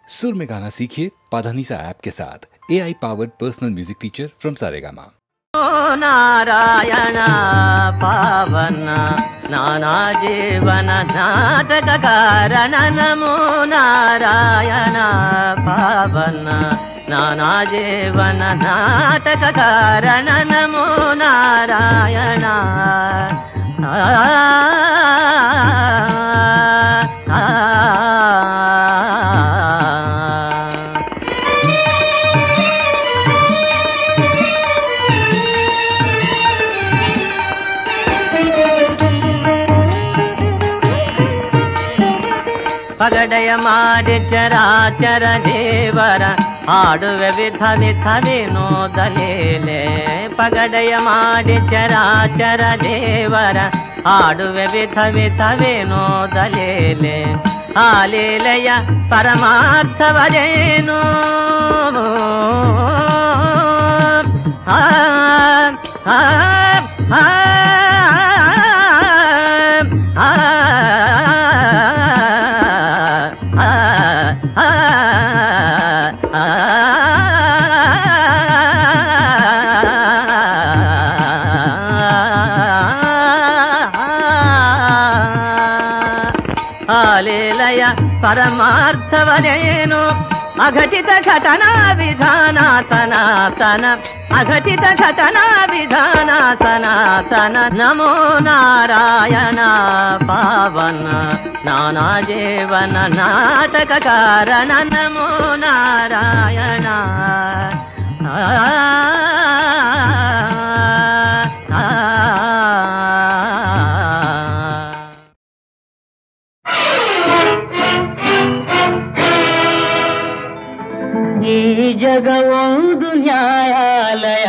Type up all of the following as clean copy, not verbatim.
सुर में गाना सीखिए पाधानीसा ऐप के साथ। AI powered personal music teacher from Saregama. Narayan पावन नाना जीवन नाटक कारण नमो नारायण पावन नाना जीवन नाटक कारण नमो नारायण ಪಗಡೆಯ ಮಾಡಿ ಚರಾಚರ ದೇವರ ಹಾಡುವೆ ವಿಧ ವಿಧ ವಿನೋದಲೀಲೆ. ಪಗಡೆಯ ಮಾಡಿ ಚರಾಚರ ದೇವರ ಹಾಡುವೆ ವಿಧ ವಿಧ ವಿನೋದಲೀಲೆ. ಆ ಲೀಲೆಯ ಪರಮಾರ್ಥವದೇನು ಆ ಆ ಆ ಲೀಲೆಯ ಪರಮಾರ್ಥವದೇನು ಅಘಟಿತ ಘಟನಾ ವಿಧಾನ ಸನಾತನ ಅಘಟಿತ ಘಟನಾ ವಿಧಾನ ಸನಾತನ. ನಮೋ ನಾರಾಯಣ ಪಾವನ ನಾನಾ ಜೀವನ ನಾಟಕ ಕಾರಣ ನಮೋ ನಾರಾಯಣ ಈ ಜಗವೊಂದು ನ್ಯಾಯಾಲಯ,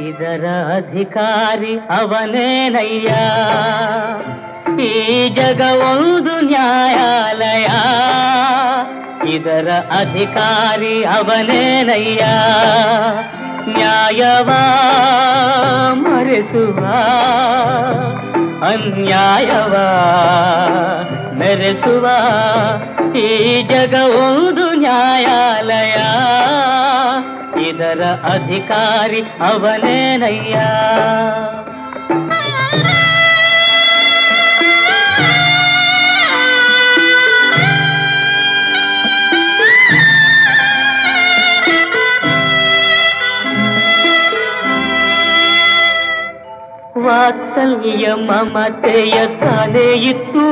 ಇದರ ಅಧಿಕಾರಿ ಅವನೇನಯ್ಯ. ಈ ಜಗವೊಂದು ನ್ಯಾಯಾಲಯ, ಇದರ ಅಧಿಕಾರಿ ಅವನೇನಯ್ಯ. ನ್ಯಾಯವ ಮರೆಸುವ ಅನ್ಯಾಯವ ಮೆರೆಸುವ ಈ ಜಗವೊಂದು ನ್ಯಾಯಾಲಯ, ಇದರ ಅಧಿಕಾರಿ ಅವನೇನಯ್ಯ. ವಾತ್ಸಲ್ಯ ಮಮತೆಯ ತಾನೇ ಇತ್ತು,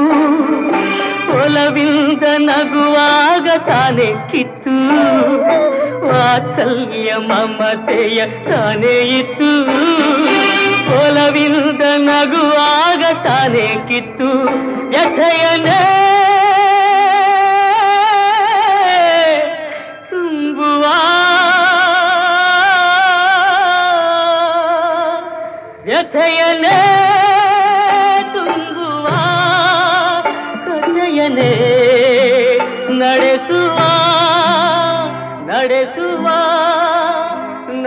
ಒಲವಿಂದ ನಗುವಾಗ ತಾನೇ ಕಿತ್ತು. ವಾತ್ಸಲ್ಯ ಮಮತೆಯ ತಾನೇ ಇತ್ತು, ಒಲವಿಂದ ನಗುವಾಗ ತಾನೇ ಕಿತ್ತು. ವ್ಯಥೆಯನೇ ತುಂಬುವ ವ್ಯಥೆಯನೇ ತುಂಬುವ ಕಥೆಯನೇ ನಡೆಸುವ ನಡೆಸುವ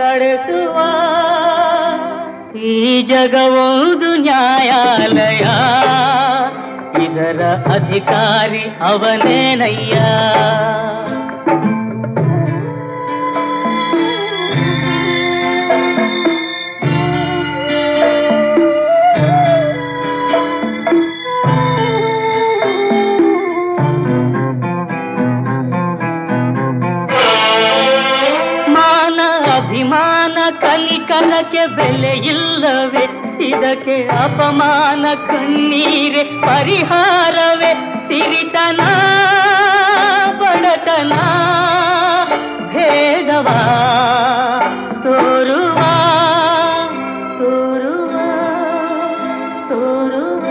ನಡೆಸುವ ಈ ಜಗವೊಂದು ನ್ಯಾಯಾಲಯ, ಇದರ ಅಧಿಕಾರಿ ಅವನೇನಯ್ಯ. ಅಭಿಮಾನ ಕಲಿಕಲಕ್ಕೆ ಬೆಲೆ ಇಲ್ಲವೇ, ಇದಕ್ಕೆ ಅಪಮಾನ ಕಣ್ಣೀರೆ ಪರಿಹಾರವೇ. ಸಿರಿತನ ಬಡತನ ಭೇದವ ತೋರುವ ತೋರುವ ತೋರುವ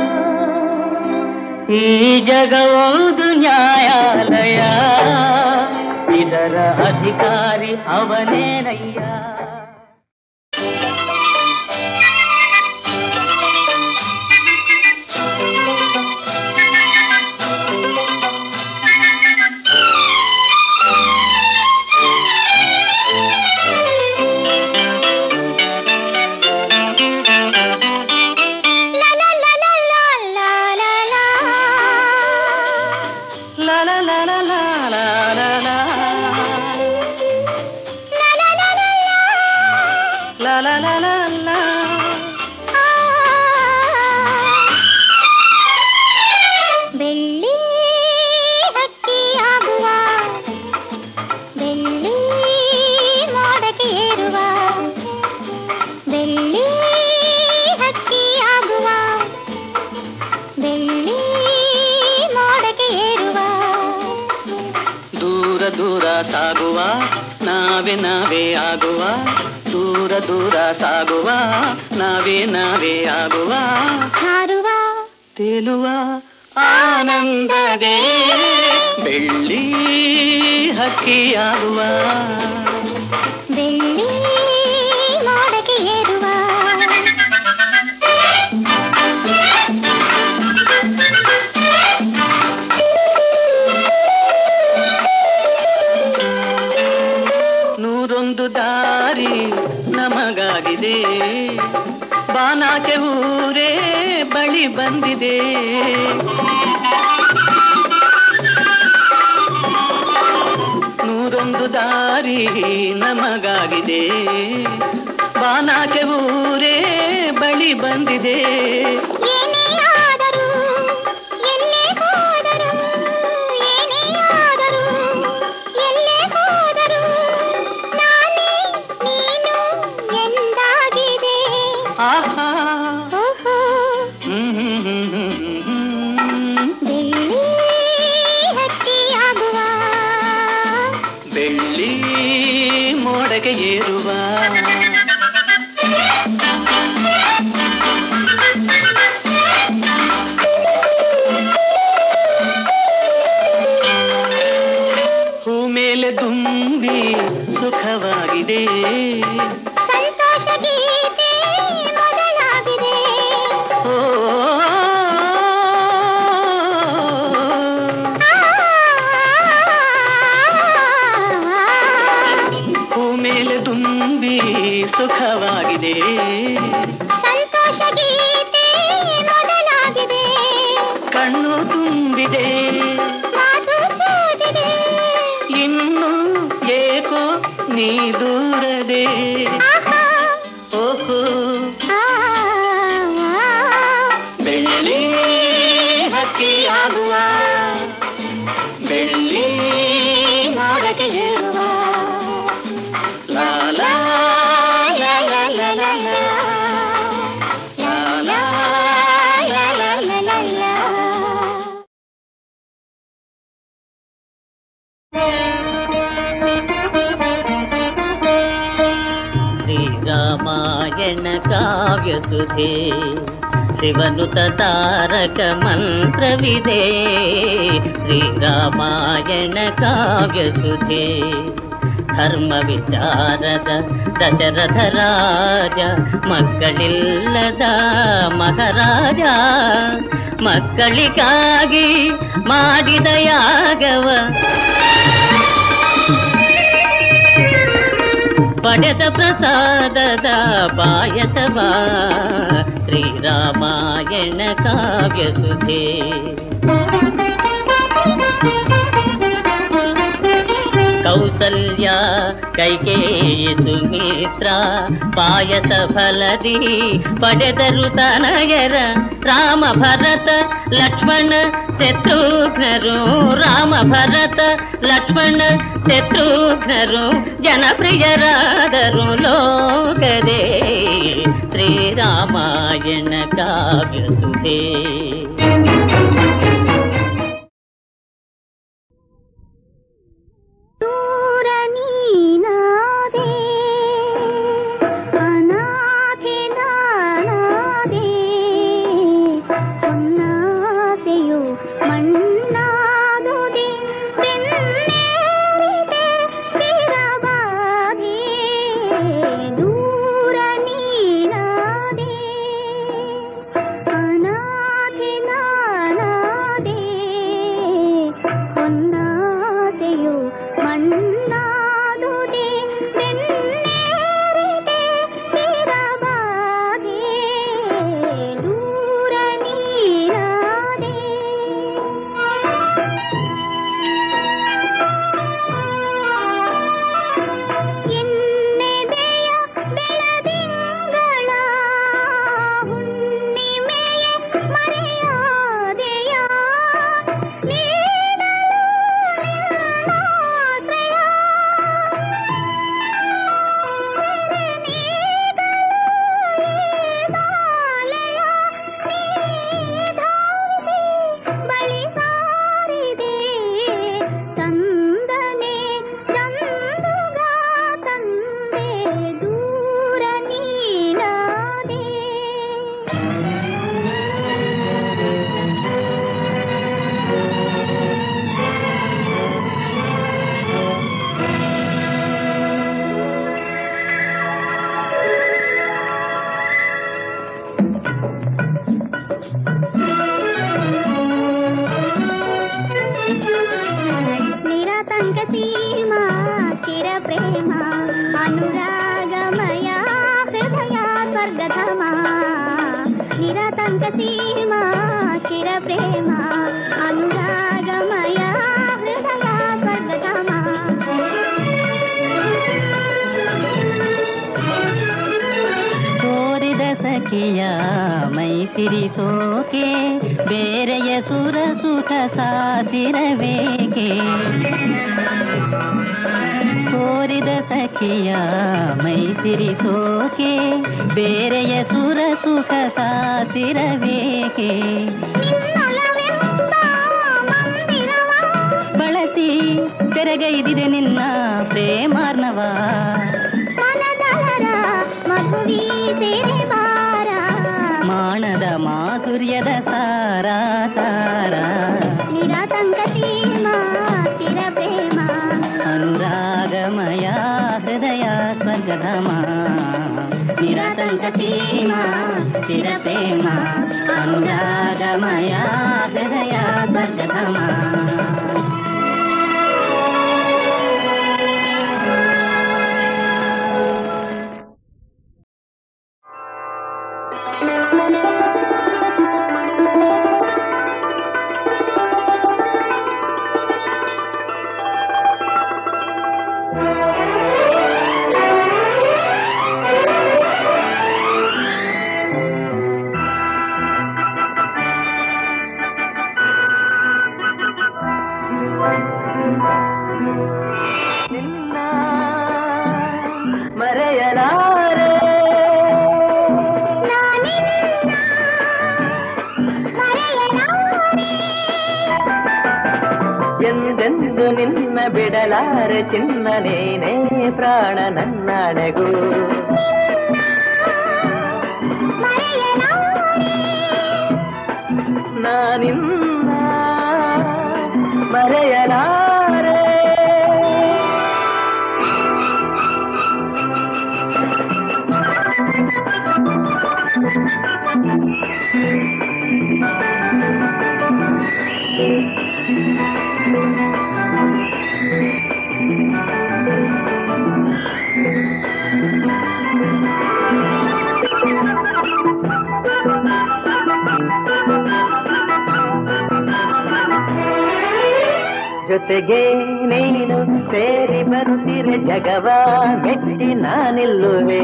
ಈ ಜಗವೊಂದು ನ್ಯಾಯಾಲಯ, ಇದರ ಅಧಿಕಾರಿ ಅವನೇನಯ್ಯ. ಬೆಳ್ಳಿ ಹಕ್ಕಿಯಾಗುವ, ಬೆಳ್ಳಿ ಮೋಡಕ್ಕೆ ಏರುವ, ಬೆಳ್ಳಿ ಹಕ್ಕಿಯಾಗುವ, ಬೆಳ್ಳಿ ಮೋಡಕ್ಕೆ ಏರುವ. ದೂರ ದೂರ ಸಾಗುವ ನಾವೇ ನಾವೇ ಆಗುವ, ದೂರ ದೂರ ಸಾಗುವ ನಾವೇ ನಾವೇ ಆಗುವ, ಹಾರುವ ತೇಲುವ ಆನಂದದೇ ಬೆಳ್ಳಿ ಹಕ್ಕಿಯಾಗುವ, ಬೆಳ್ಳಿ ಮೋಡಕ್ಕೆ ಏರುವ. ನೂರೊಂದು ದಾರಿ ನಮಗಾಗಿದೆ, ಬಾನಾಚೆ ಊರೇ ಬಳಿ ಬಂದಿದೆ. ನೂರೊಂದು ದಾರಿ ನಮಗಾಗಿದೆ, ಬಾನಾಚೆ ಊರೇ ಬಳಿ ಬಂದಿದೆ. ಏನೇ ಆದರೂ ಎಲ್ಲೇ ಹೋದರೂ, ಏನೇ ಆದರೂ ಎಲ್ಲೇ ಹೋದರೂ ನಾನೇ ನೀನು ಎಂದಾಗಿದೆ. ಆಹಾ ಓಹೋ ಬೆಳ್ಳಿ ಹಕ್ಕಿಯಾಗುವ, ಬೆಳ್ಳಿ ಮೋಡಕ್ಕೆ ಏರುವ. ಹೂ ಮೇಲೆ ತುಂಬಿ ಸುಖವಾಗಿದೆ, ಸಂತೋಷ ಗೀತೆ ಮೊದಲಾಗಿದೆ. ಓ ಹೂ ಮೇಲೆ ತುಂಬಿ ಸುಖವಾಗಿದೆ, ಸಂತೋಷ ಗೀತೆ ಮೊದಲಾಗಿದೆ. ಕಣ್ಣು ತುಂಬಿದೆ ಮಾತು ಸೋತಿದೆ, ಇನ್ನು ಏಕೋ ನೀ ದೂರದೆ. ಆಹಾ ಓಹೋ ಆ ಬೆಳ್ಳಿ ಹಕ್ಕಿಯಾಗುವ, ಬೆಳ್ಳಿ ಮೋಡಕ್ಕೆ ಏರುವ. ಲಾ ಲಾ ಲಾ ಲಾ ಲಾ ಲಾ ಲಾ. ಲಾ ಲಾ ಲಾ ಲಾ ಲಾ ಲಾ ಲಾ. ಶ್ರೀರಾಮಾಯಣ ಕಾವ್ಯಸುಧೆ ಶಿವನುತ ತಾರಕ ಮಂತ್ರವಿದೆ. ಶ್ರೀರಾಮಾಯಣ ಕಾವ್ಯಸುಧೆ ಧರ್ಮ ವಿಚಾರದ ದಶರಥ ರಾಜ, ಮಕ್ಕಳಿಲ್ಲದ ಮಹಾರಾಜ, ಮಕ್ಕಳಿಗಾಗಿ ಮಾಡಿದ ಯಾಗವ ಪಡೆದ ಪ್ರಸಾದದ ಪಾಯಸವ. ಶ್ರೀರಾಮಾಯಣ ಕಾವ್ಯಸುಧೆ ಕೌಸಲ್ಯ ಕೈಕೇಯಿ ಸುಮಿತ್ರ ಪಾಯಸ ಫಲದಿ ಪಡೆದರು ತನಯರ. ರಾಮ ಭರತ ಲಕ್ಷ್ಮಣ ಶತ್ರುಘ್ನರು, ರಾಮ ಭರತ ಲಕ್ಷ್ಮಣ ಶತ್ರುಘ್ನರು ಜನಪ್ರಿಯರಾದರು ಲೋಕದೇ. ಶ್ರೀರಾಮಾಯಣ ಕಾವ್ಯಸುಧೆ ಅನಾಥೆ ನಿರಾತಂಕ ಸೀಮಾ ಚಿರ ಪ್ರೇಮ ಅನುರಾಗಮಯ ಹೃದಯ ಸ್ವರ್ಗಧಾಮ ನಿರಾತಂಕ ಸೀಮಾ ಚಿರ ಪ್ರೇಮ ಅನುರಾಗಮಯ ಹೃದಯ ಸ್ವರ್ಗಧಾಮ ಕೋರಿದ ಸಖಿಯ ಮೈಸಿರಿಸೋಕೆ ಬೇರೆಯ ಸುರ ಸುಖ ಸಾಸಿರಬೇಕೆ ಕೋರಿದ ಸಖಿಯ ಮೈಸಿರಿಸೋಕೆ ಬೇರೆಯ ಸುರ ಸುಖ ಸಾಸಿರಬೇಕೆ ಬಳಸಿ ತೆರೆಗೈದಿದೆ ನಿನ್ನ ಪ್ರೇಮಾರ್ಣವ ಮಾಣದ ಮಾಧುರ್ಯದ ಸಾರ ಸಾರ ನಿರಾತಂಕ ಸೀಮಾ ಚಿರ ಪ್ರೇಮ ಅನುರಾಗಮಯ ಹೃದಯ ಸ್ವರ್ಗಧಾಮ ನಿರಾತಂಕ ಸೀಮಾ ಚಿರ ಪ್ರೇಮ ಅನುರಾಗಮಯ ಹೃದಯ ಸ್ವರ್ಗಧಾಮ ಎಂದೆಂದು ನಿನ್ನ ಬಿಡಲಾರೆ ಚಿನ್ನ ನೀನೇ ಪ್ರಾಣ ನನ್ನಣೆಗೂ ನಾನಿನ್ನ ಮರೆಯಲಾರೆ ಜೊತೆಗೆ ನೀನು ಸೇರಿ ಬರುತ್ತಿರೆ ಜಗವ ಮೆಟ್ಟಿ ನಾನಿಲ್ಲುವೆ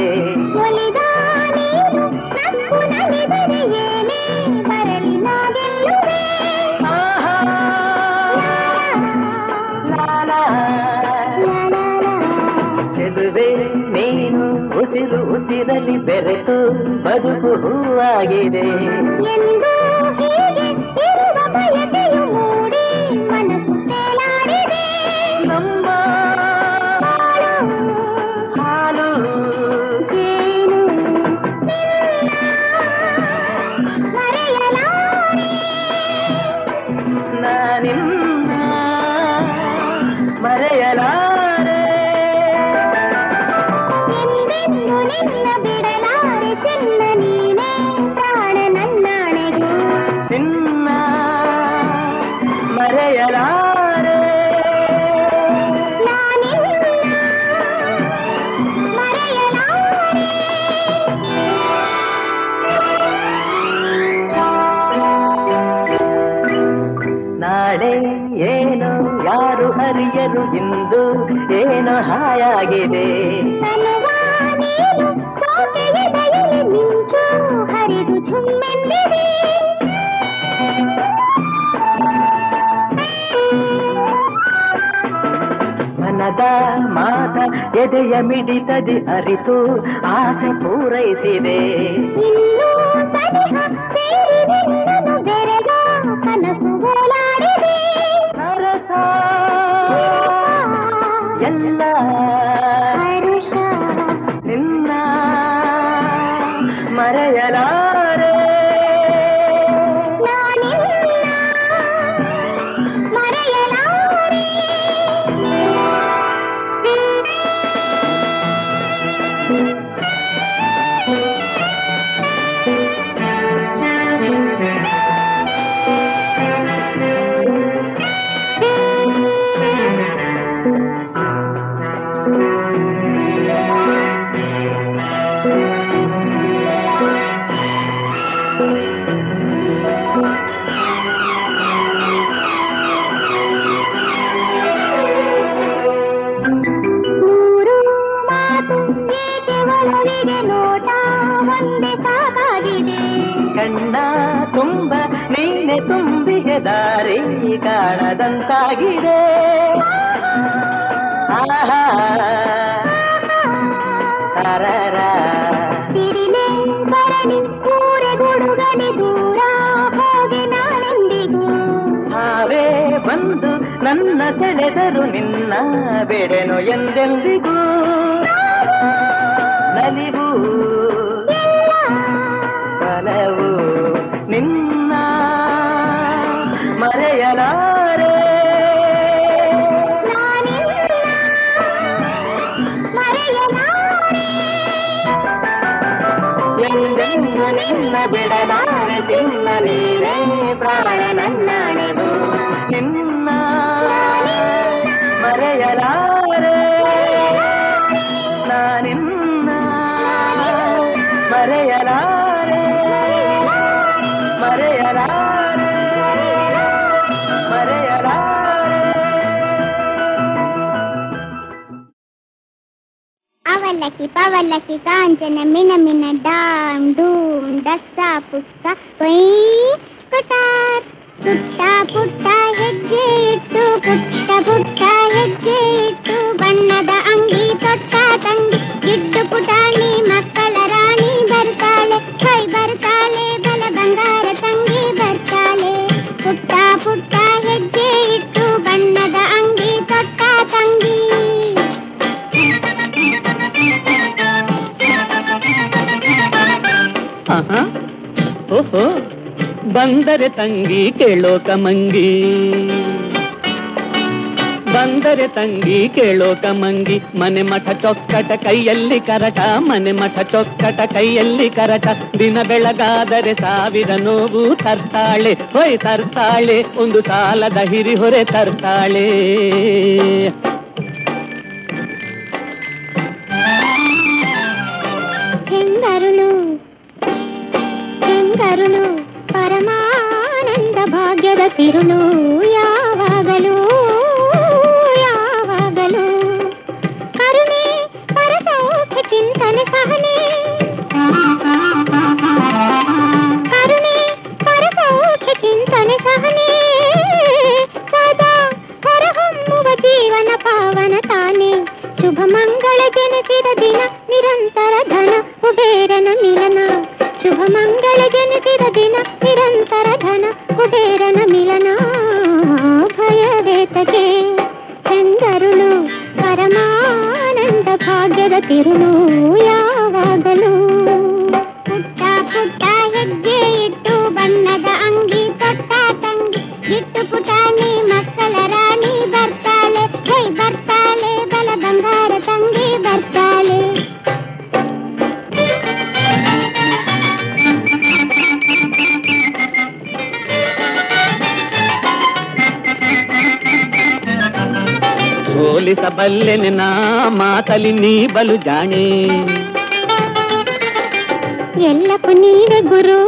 ಚೆಲುವೆ ನೀನು ಉಸಿರು ಉಸಿರಲಿ ಬೆರೆತು ಬದುಕು ಹೂವಾಗಿದೆ ಮನಸ್ಸು ತೇಲಾಡಿದೆ ನಮ್ಮ ಹಾಲು ಏನು ಮರೆಯಲಾರೆ ನಾನಿನ್ನ ಮರೆಯಲಾರೆ ಎಂದೆಂದು ನಿನ್ನ ಬಿಡಲಾರೆ ಚಿನ್ನ ನೀನೇ ಪ್ರಾಣ ನನ್ನಣೆಗೂ ನಿನ್ನ ಮರೆಯಲಾರೆ ನಾನಿನ್ನ ಮರೆಯಲಾರೆ ನಾಳೆ ಏನು ಯಾರು ಹರಿಯರು ಇಂದು ಏನು ಹಾಯಾಗಿದೆ ತನುವ ನೀನು ಸೋಕೆಯ ದಯಲೆ ಮಿಂಚು ಹರಿದು ಝುಮ್ಮೆಂದಿದೆ ಮನದ ಮಾತ ಎದೆಯ ಮಿಡಿತದಿ ಅರಿತು ಆಸೆ ಪೂರೈಸಿದೆ ಇನ್ನೂ ಸನಿಹ ಸೇರಿದೆ ನನು ಬೆರೆಗ ಕನಸು ಓಲಾಡಿದೆ ಸರಸ ಎಲ್ಲ ಹರುಷ ನಿನ್ನ ಮರೆಯಲಾರೆ ನಾನಿನ್ನ ಮರೆಯಲಾರೆ ದಾರಿ ಕಾಣದಂತಾಗಿದೆ. ಆಹಾ ತರರ ಸಿರಿಲೆ ಬರಲಿ ಊರೆ ಗುಡುಗಲಿ ದೂರ ಹೋಗಿ ನಾನೆಂದಿಗೂ. ಸಾವೇ ಬಂದು ನನ್ನ ಸೆಳೆದರು ನಿನ್ನ ಬೆಡೆನು ಎಂದೆಂದಿಗೂ. ನಲಿವು ಬಲವು ನಿನ್ನ ಮರೆಯಲಾರೆ. ಎಂದೆಂದು ನಿನ್ನ ಬಿಡಲಾರೆ ಚಿನ್ನ ನೀನೇ ಪ್ರಾಣ ನನ್ನಾಣೆವು. ನಿನ್ನ ಮರೆಯಲಾರೆ ನಾನಿನ್ನ ಮರೆಯಲಾರೆ ಮರೆಯಲಾರೆ ಮರೆಯಲಾರೆ. ಅವಲಕ್ಕಿ ಪವಲಕ್ಕಿ ಕಾಂಚನ ಮಿನ ಮಿನ ಡಾಮ್ ಡೂಮ್ ಡಸ್ಸ ಪುಸ್ತ ಕೊಯ್ ಕೊಟಾರ್. ಪುಟ್ಟ ಪುಟ್ಟ ಹೆಜ್ಜೆ ಇಟ್ಟು ಪುಟ್ಟ ಪುಟ್ಟ ಹೆಜ್ಜೆ ಇಟ್ಟು ಬಣ್ಣದ ಅಂಗಿ ತೊಟ್ಟ ತಂಗಿ ಗಿಡ್ಡು ಪುಟಾಣಿ ಮಕ್ಕಳ ರಾಣಿ ಬರ್ತಾಳೆ. ಕೈ ಬರ್ತಾಳೆ ಬಲ ಬಂಗಾರ ತಂಗಿ ಬರ್ತಾಳೆ. ಪುಟ್ಟ ಪುಟ್ಟ ಹೆಜ್ಜೆ ಇಟ್ಟು ಬಣ್ಣದ ಅಂಗಿ ತೊಟ್ಟ ತಂಗಿ. ಓಹೋ ಬಂದರೆ ತಂಗಿ ಕೇಳೋ ಕಮಂಗಿ. ಬಂದರೆ ತಂಗಿ ಕೇಳೋ ಕಮಂಗಿ. ಮನೆ ಮಠ ಚೊಕ್ಕಟ ಕೈಯಲ್ಲಿ ಕರಟ ಮನೆ ಮಠ ಚೊಕ್ಕಟ ಕೈಯಲ್ಲಿ ಕರಟ. ದಿನ ಬೆಳಗಾದರೆ ಸಾವಿರ ನೋವು ತರ್ತಾಳೆ ಹೊಯ್ ತರ್ತಾಳೆ. ಒಂದು ಸಾಲದ ಹಿರಿಹೊರೆ ತರ್ತಾಳೆ. ಹೆಂಗರುಳು ಹೆಂಗರುಳು ಪರಮಾನಂದ ಭಾಗ್ಯದ ತಿರುಳು. ಯಾವಾಗಲೂ ಯಾವಾಗಲೂ ಕರುಣೆ ಪರಸೌಖ್ಯ ಚಿಂತನೆ ಸಹನೆ. ಕರುಣೆ ಪರಸೌಖ್ಯ ಚಿಂತನೆ ಸಹನೆ. ಸದಾ ಹೊರಹೊಮ್ಮುವ ಜೀವನ ಪಾವನ ತಾನೆ. ಶುಭ ಮಂಗಳ ಜನಿಸಿದ ದಿನ ನಿರಂತರ ಧನ ಕುಬೇರನ ಮಿಲನ. ಶುಭ ಮಂಗಳ ಜನಿಸಿದ ದಿನ ನಿರಂತರ ಧನ ಕುಬೇರನ ಮಿಲನ. ಭಯವೇತಕೆ ಹೆಂಗರುಳು ಪರಮಾನಂದ ಭಾಗ್ಯದ ತಿರುಳು. ಯಾವಾಗಲೂ ಪುಟ್ಟ ಪುಟ್ಟ ಹೆಜ್ಜೆ ಇಟ್ಟು ಬಣ್ಣದ ಅಂಗಿ ತೊಟ್ಟ ತಂಗಿ ಗಿಟ್ಟು ಪುಟಾಣಿ ಮಕ್ಕಳ ರಾಣಿ ಬರ್ತಾಳೆ. ಕೈ ಬರ್ತಾಳೆ ಬಲ ಬಂಗಾರ ತಂಗಿ ಬರ್ತಾಳೆ. ಸೋಲಿಸಬಲ್ಲೆನೆ ನಾ ಮಾತಲಿ ನೀ ಬಲು ಜಾಣೆ. ಎಲ್ಲಪ್ಪು ನೀವೇ ಗುರು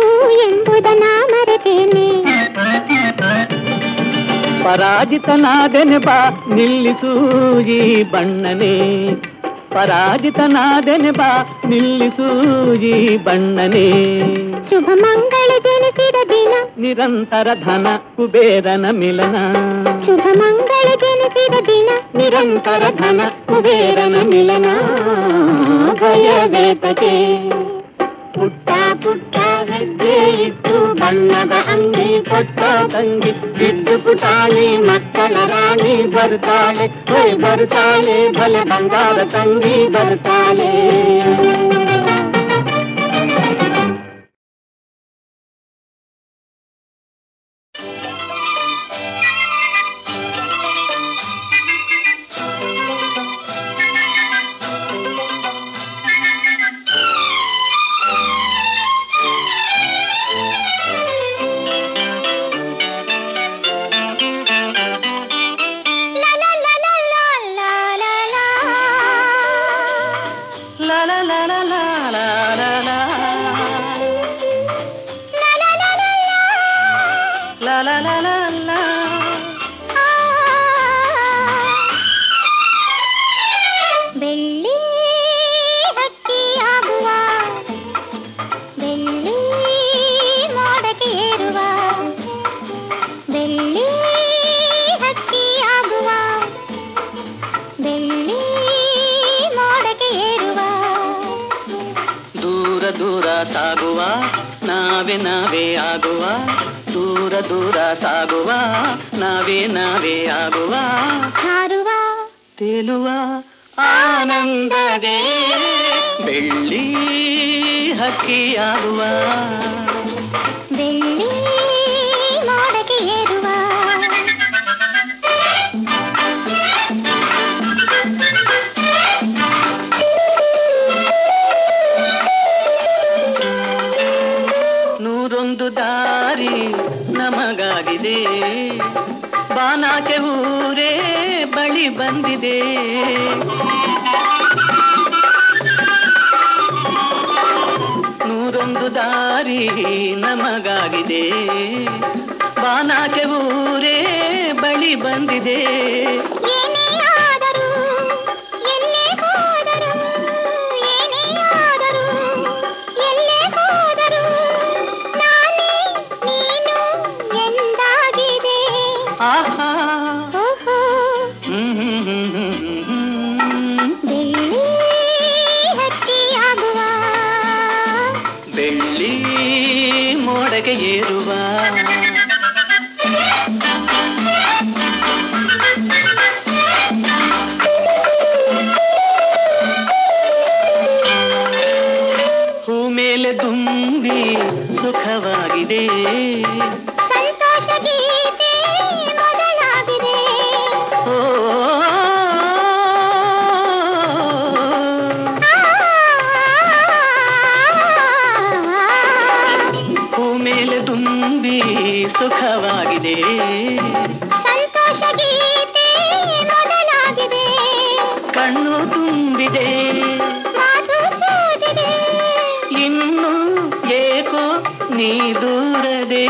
ಎಂಬುದನ್ನ ಮರೆತೇನೆ. ಪರಾಜಿತನಾದೆನೆ ಬಾ ನಿಲ್ಲಿಸು ಈ ಬಣ್ಣನೆ. ಪರಾಜಿತನಾದೆನೆ ಬಾ ನಿಲ್ಲಿಸು ಈ ಬಣ್ಣನೆ. ಶುಭ ಮಂಗಳ ಜನಿಸಿದ ದಿನ ನಿರಂತರ ಧನ ಕುಬೇರನ ಮಿಲನ. ಶುಭ ಮಂಗಳ ಜನಿಸಿದ ದಿನ ನಿರಂತರ ಧನ ಕುಬೇರನ ಮಿಲನ. ಭಯವೇತಕೆ ಪುಟ್ಟ ಪುಟ್ಟ ಹೆಜ್ಜೆ ಇಟ್ಟು ಬಣ್ಣದ ಅಂಗಿ ಕೊಟ್ಟ ತಂಗಿ ಗಿಡ್ಡು ಪುಟಾಣಿ ಮಕ್ಕಳ ರಾಣಿ ಬರ್ತಾಳೆ. ಹೊಯ್ ಬರ್ತಾಳೆ ಬಲ ಬಂಗಾರ ತಂಗಿ ಬರ್ತಾಳೆ. la la ಸಾಗುವ ನಾವೇ ನಾವೇ ಆಗುವ ದೂರ ದೂರ ಸಾಗುವ ನಾವೇ ನಾವೇ ಆಗುವ ಹಾರುವ ತೇಲುವ ಆನಂದವೇ ಬೆಳ್ಳಿ ಹಕ್ಕಿಯಾಗುವ ಬೆಳ್ಳಿ ಮೋಡಕ್ಕೆ ಏರುವ ನೂರೊಂದು ದಾರಿ ನಮಗಾಗಿದೆ ಬಾನಾಕೆ ಊರೇ ಬಳಿ ಬಂದಿದೆ ನೂರೊಂದು ದಾರಿ ನಮಗಾಗಿದೆ ಬಾನಾಕೆ ಊರೇ ಬಳಿ ಬಂದಿದೆ ಏನೇ ಆದರೂ ಎಲ್ಲೇ ಹೋದರೂ ಏನೇ ಆದರೂ ಎಲ್ಲೇ ಹೋದರೂ ನಾನೇ ನೀನು ಎಂದಾಗಿದೆ ಆಹಾ ಓಹೋ ಬೆಳ್ಳಿ ಹಕ್ಕಿಯಾಗುವ ಬೆಳ್ಳಿ ಮೋಡಗೆ ಏರುವ ಹೂ ಮೇಲೆ ತುಂಬಿ ಸುಖವಾಗಿದೆ ಸಂತೋಷ ಗೀತೆ ಮೊದಲಾಗಿದೆ ಓ ಹೂ ಮೇಲೆ ತುಂಬಿ ಸುಖವಾಗಿದೆ ಸಂತೋಷ ಗೀತೆ ಮೊದಲಾಗಿದೆ ಕಣ್ಣು ತುಂಬಿದೆ ಮಾತು ಸೋದಿದೆ ಇನ್ನು ಏಕೋ ನೀ ದೂರದೆ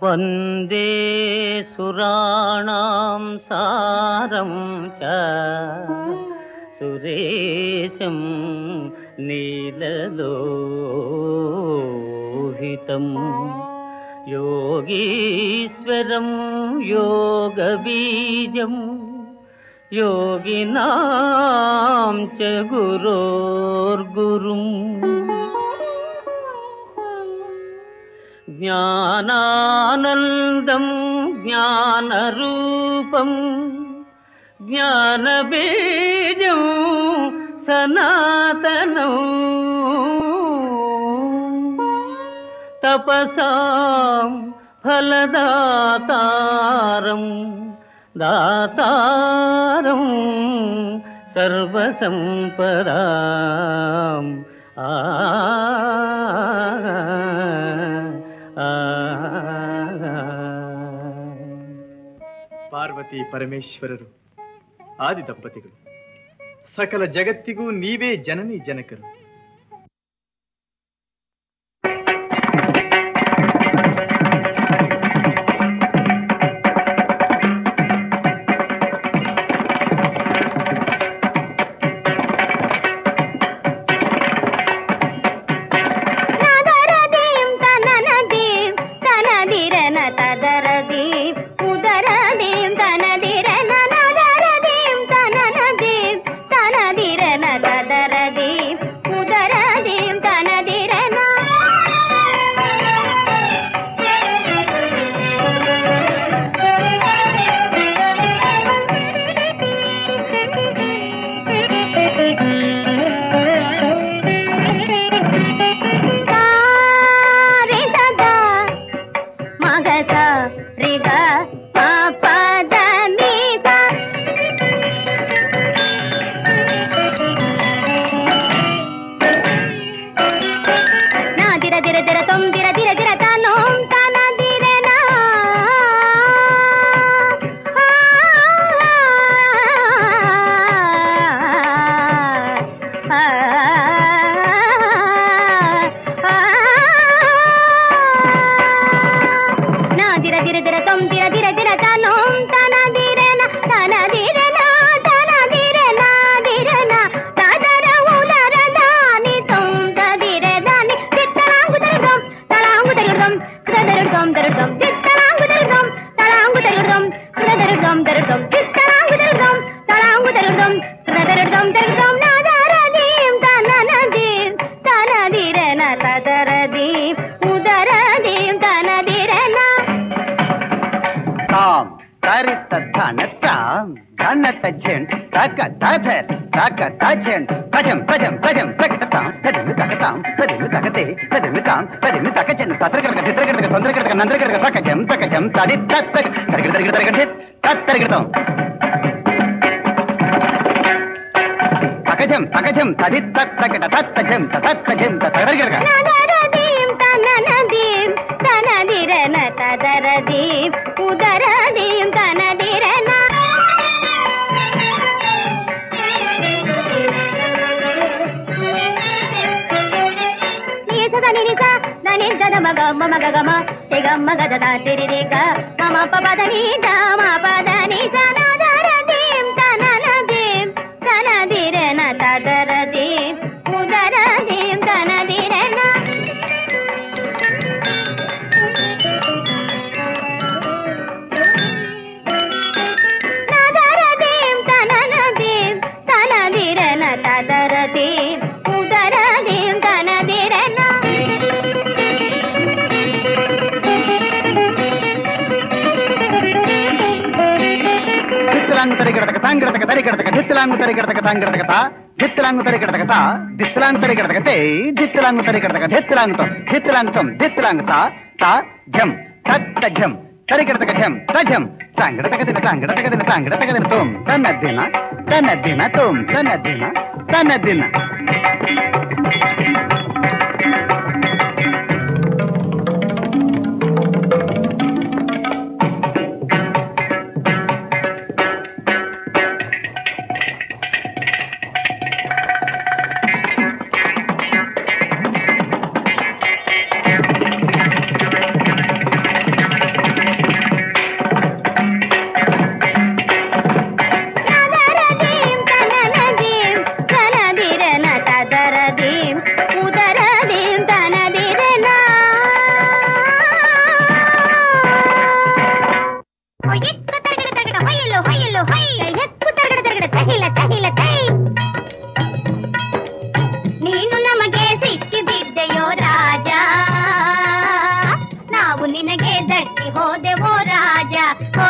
वन्दे सुराणां सारं च सुरेशं नीललोहितं योगीश्वरं योगबीजं योगिनां च गुरोर्गुरुम् ज्ञानानन्दं ज्ञानरूपं ज्ञानबीजं सनातनं तपसां फलदातारं दातारं सर्वसंपदां ಪಾರ್ವತಿ ಪರಮೇಶ್ವರರು ಆದಿ ದಂಪತಿಗಳು. ಸಕಲ ಜಗತ್ತಿಗೂ ನೀವೇ ಜನನಿ ಜನಕರು.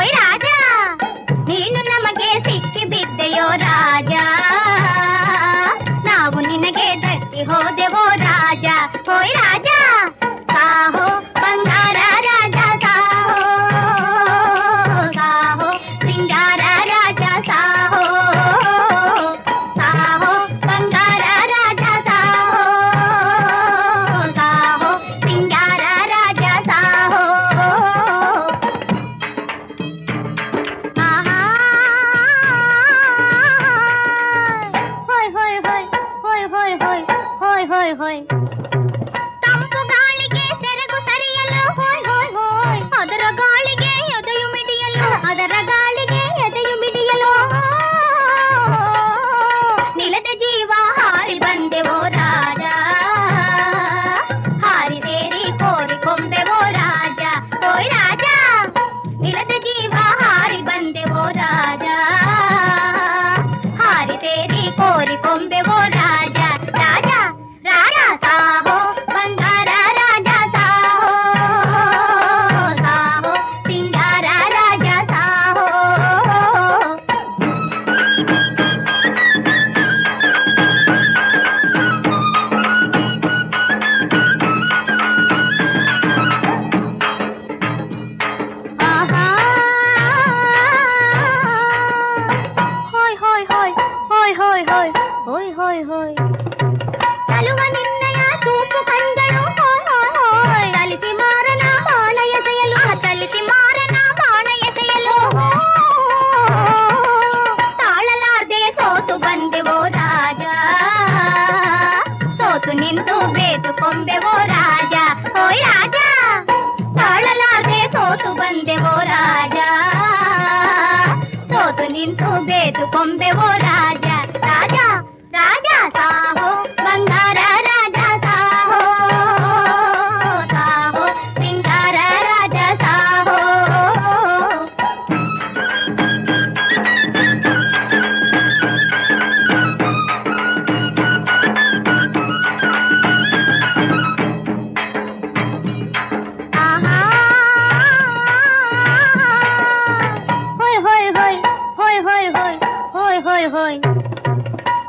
ಹೋಯ್ ರಾಜ ನೀನು ನಮಗೆ ಸಿಕ್ಕಿ ಬಿದ್ದೆಯೋ ರಾಜ ನಾವು ನಿನಗೆ ದಕ್ಕಿ ಹೋದೆವೋ ರಾಜ ಹೋಯ್ ರಾಜ ಸಾಹೋ ಬಂಗಾರ ರಾಜ ಸಾಹೋ ಸಾಹೋ ಸಿಂಗಾರ ರಾಜ ಸಾಹೋ ಸಾಹೋ ಬಂಗಾರ ರಾಜ ಸಾಹೋ ಸಾಹೋ ಸಿಂಗಾರ ರಾಜ ಸಾಹೋ ಆಹಾ ಹೋಯ್ ಹೋಯ್ ಹೋಯ್ ಹೋಯ್ ಹೋಯ್ ಹೋಯ್ ಹೋಯ್ ಹೋಯ್ ಹೋಯ್ ತಂಪು ಗಾಳಿಗೆ ಸೆರಗು ಸರಿಯಲು ಹೋಯ್ ಹೋಯ್ ಹೋಯ್ ಅದರ ಗಾಳಿಗೆ ಎದೆಯು ಮಿಡಿಯಲು ಅದರ ಗಾಳಿಗೆ ಎದೆಯು ಮಿಡಿಯಲು ನಿಲದ ಜೀವ ಹಾರಿ ಬಂದೆವೋ ರಾಜ ಹಾರಿ ಸೇರಿ ಕೋರಿ ಕೊಂಬೆವೋ ರಾಜ ಹೋಯ್ ರಾಜ ನಿಲದ ಜೀವ ಹಾರಿ ಬಂದೆವೋ ರಾಜ ಹಾರಿ ಸೇರಿ ಕೋರಿ ಕೊಂಬೆವೋ ರಾಜ ರಾಜ ರಾಜ ಸಾಹೋ ಬಂಗಾರ ರಾಜ ಸಾಹೋ ಸಾಹೋ ಸಿಂಗಾರ ರಾಜ ಸಾಹೋ ಆಹಾ ಹೋಯ್ ಹೋಯ್ ಹೋಯ್ ಹೋಯ್ ಹೋಯ್ ಹೋಯ್ ಹೋಯ್ ಹೋಯ್ ಹೋಯ್ ಚಲುವ ನಿನ್ನಯ ಚೂಪು ಕಂಗಳು ಹೋಯ್ ಹೋಯ್ ಹೋಯ್ ಚಲಿಸಿ ಮಾರನ ಬಾಣ ಎಸೆಯಲು ಚಲಿಸಿ ಮಾರನ ಬಾಣ ಎಸೆಯಲು ತಾಳಲಾರ್ದೆ ಸೋತು ಬಂದೆವೋ ರಾಜ ಸೋತು ನಿಂತು ಬೇತು ಕೊಂಬೆವೋ ರಾಜ ಹೋಯ್ ರಾಜ ತಾಳಲಾರ್ದೆ ಸೋತು ಬಂದೆವೋ ರಾಜ ಸೋತು ನಿಂತು ಬೇತು ಕೊಂಬೆವೋ ರಾಜ ರಾಜ ರಾಜ ಸಾಹೋ ಬಂಗಾರ ರಾಜ ಸಾಹೋ ಸಾಹೋ ಸಿಂಗಾರ ರಾಜ ಸಾಹೋ ಆಹಾ ಹೋಯ್ ಹೋಯ್ ಹೋಯ್ ಹೋಯ್ ಹೋಯ್ ಹೋಯ್ ಹೋಯ್ ಹೋಯ್ ಹೋಯ್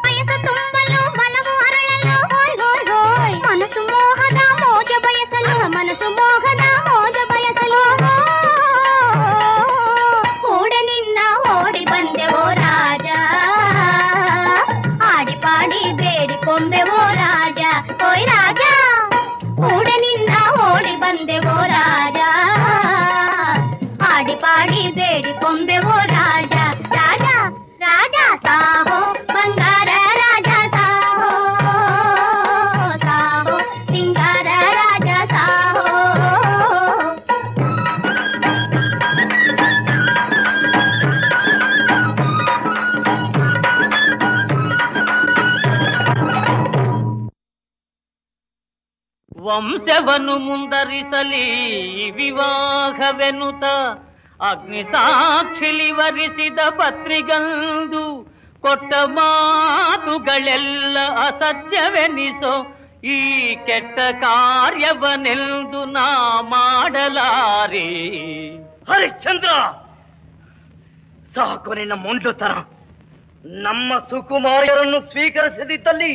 ವಯಸ್ಸು ತುಂಬಲು ಬಲವು ಅರಳಲು ಹೋಯ್ ಹೋಯ್ ಹೋಯ್ ಮನಸ್ಸು ಮೋಹದ ಮೋಜ ಬಯಸಲು ಮನಸ್ಸು ಮೋಹದ ಮೋಜ ಬಯಸಲು ಕೂಡ ನಿನ್ನ ಓಡಿ ಬಂದೆವೋ ರಾಜ ಆಡಿ ಪಾಡಿ ಬೇಡಿ ಕೊಂಬೆವೋ ರಾಜ ಹೋಯ್ ರಾಜ ಕೂಡ ನಿನ್ನ ಓಡಿ ಬಂದೆವೋ ರಾಜ ಆಡಿ ಪಾಡಿ ಬೇಡಿ ಕೊಂಬೆವೋ ರಾಜ ರಾಜ ರಾಜ ಸಾಹೋ ಬಂಗಾರ ರಾಜ ಸಾಹೋ ಸಾಹೋ ಸಿಂಗಾರ ರಾಜ ಸಾಹೋ ವಂಶವನ್ನು ಮುಂದರಿಸಲಿ ವಿವಾಹವೆನುತ ಅಗ್ನಿ ಸಾಕ್ಷಿಲಿ ವರಿಸಿದ ಪತ್ರಿಗಂದು ಕೊಟ್ಟ ಮಾತುಗಳೆಲ್ಲ ಅಸತ್ಯವೆನಿಸೋ ಈ ಕೆಟ್ಟ ಕಾರ್ಯವನೆಂದು ನಾ ಮಾಡಲಾರೆ. ಹರಿಶ್ಚಂದ್ರ, ಸಾಕು ನಿನ್ನ ಮೊಂಡುತನ. ನಮ್ಮ ಸುಕುಮಾರಿಯರನ್ನು ಸ್ವೀಕರಿಸದಿದ್ದಲ್ಲಿ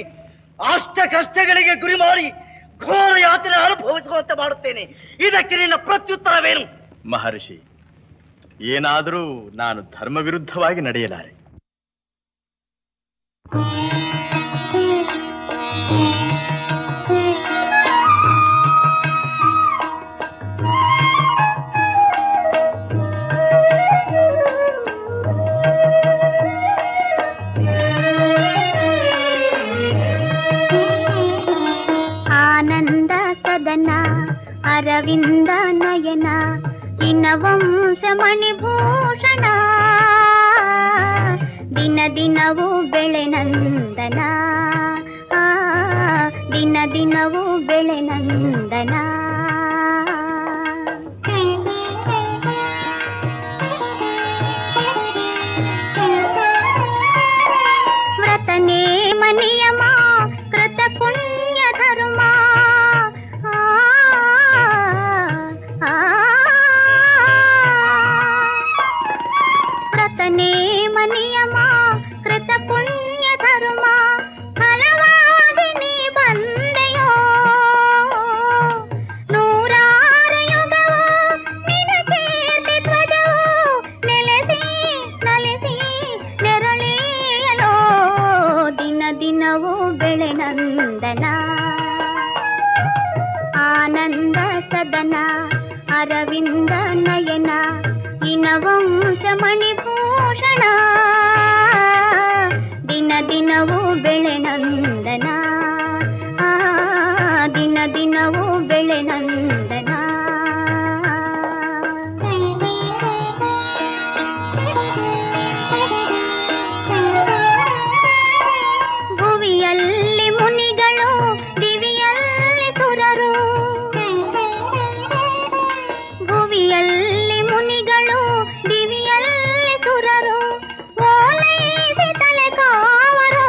ಅಷ್ಟ ಕಷ್ಟಗಳಿಗೆ ಗುರಿ ಮಾಡಿ ಘೋರ ಯಾತ್ರೆ ಅನುಭವಿಸುವಂತೆ ಮಾಡುತ್ತೇನೆ. ಇದಕ್ಕೆ ನಿನ್ನ ಪ್ರತ್ಯುತ್ತರವೇನು? ಮಹರ್ಷಿ, ಏನಾದರೂ ನಾನು ಧರ್ಮ ವಿರುದ್ಧವಾಗಿ ನಡೆಯಲಾರೆ. ಆನಂದ ಸದನ ಅರವಿಂದ ನಯನ ಇನವಂಶ ಮಣಿಭೂಷಣ ದಿನ ದಿನವೂ ಬೆಳೆ ನಂದನ ದಿನ ದಿನವೂ ಬೆಳೆ ನಂದನ ವ್ರತನೇ ಮನಿಯಮ ಕೃತ ಪುಣ್ಯ ಧರ್ಮ ಆನಂದ ಸದನ ಅರವಿಂದ ನಯನ ಇನವಂಶ ಮಣಿಭೂಷಣ ದಿನ ದಿನವೂ ಬೆಳೆ ನಂದನ ದಿನ ದಿನವೂ ಬೆಳೆ ನಂದನ ಭುವಿಯಲ್ಲಿ ಮುನಿಗಳು ದಿವಿಯಲ್ಲಿ ಸುರರು ಭುವಿಯಲ್ಲಿ ಮುನಿಗಳು ದಿವಿಯಲ್ಲಿ ಸುರರು ಓಲೈಸಿ ತಲೆ ಕಾವರು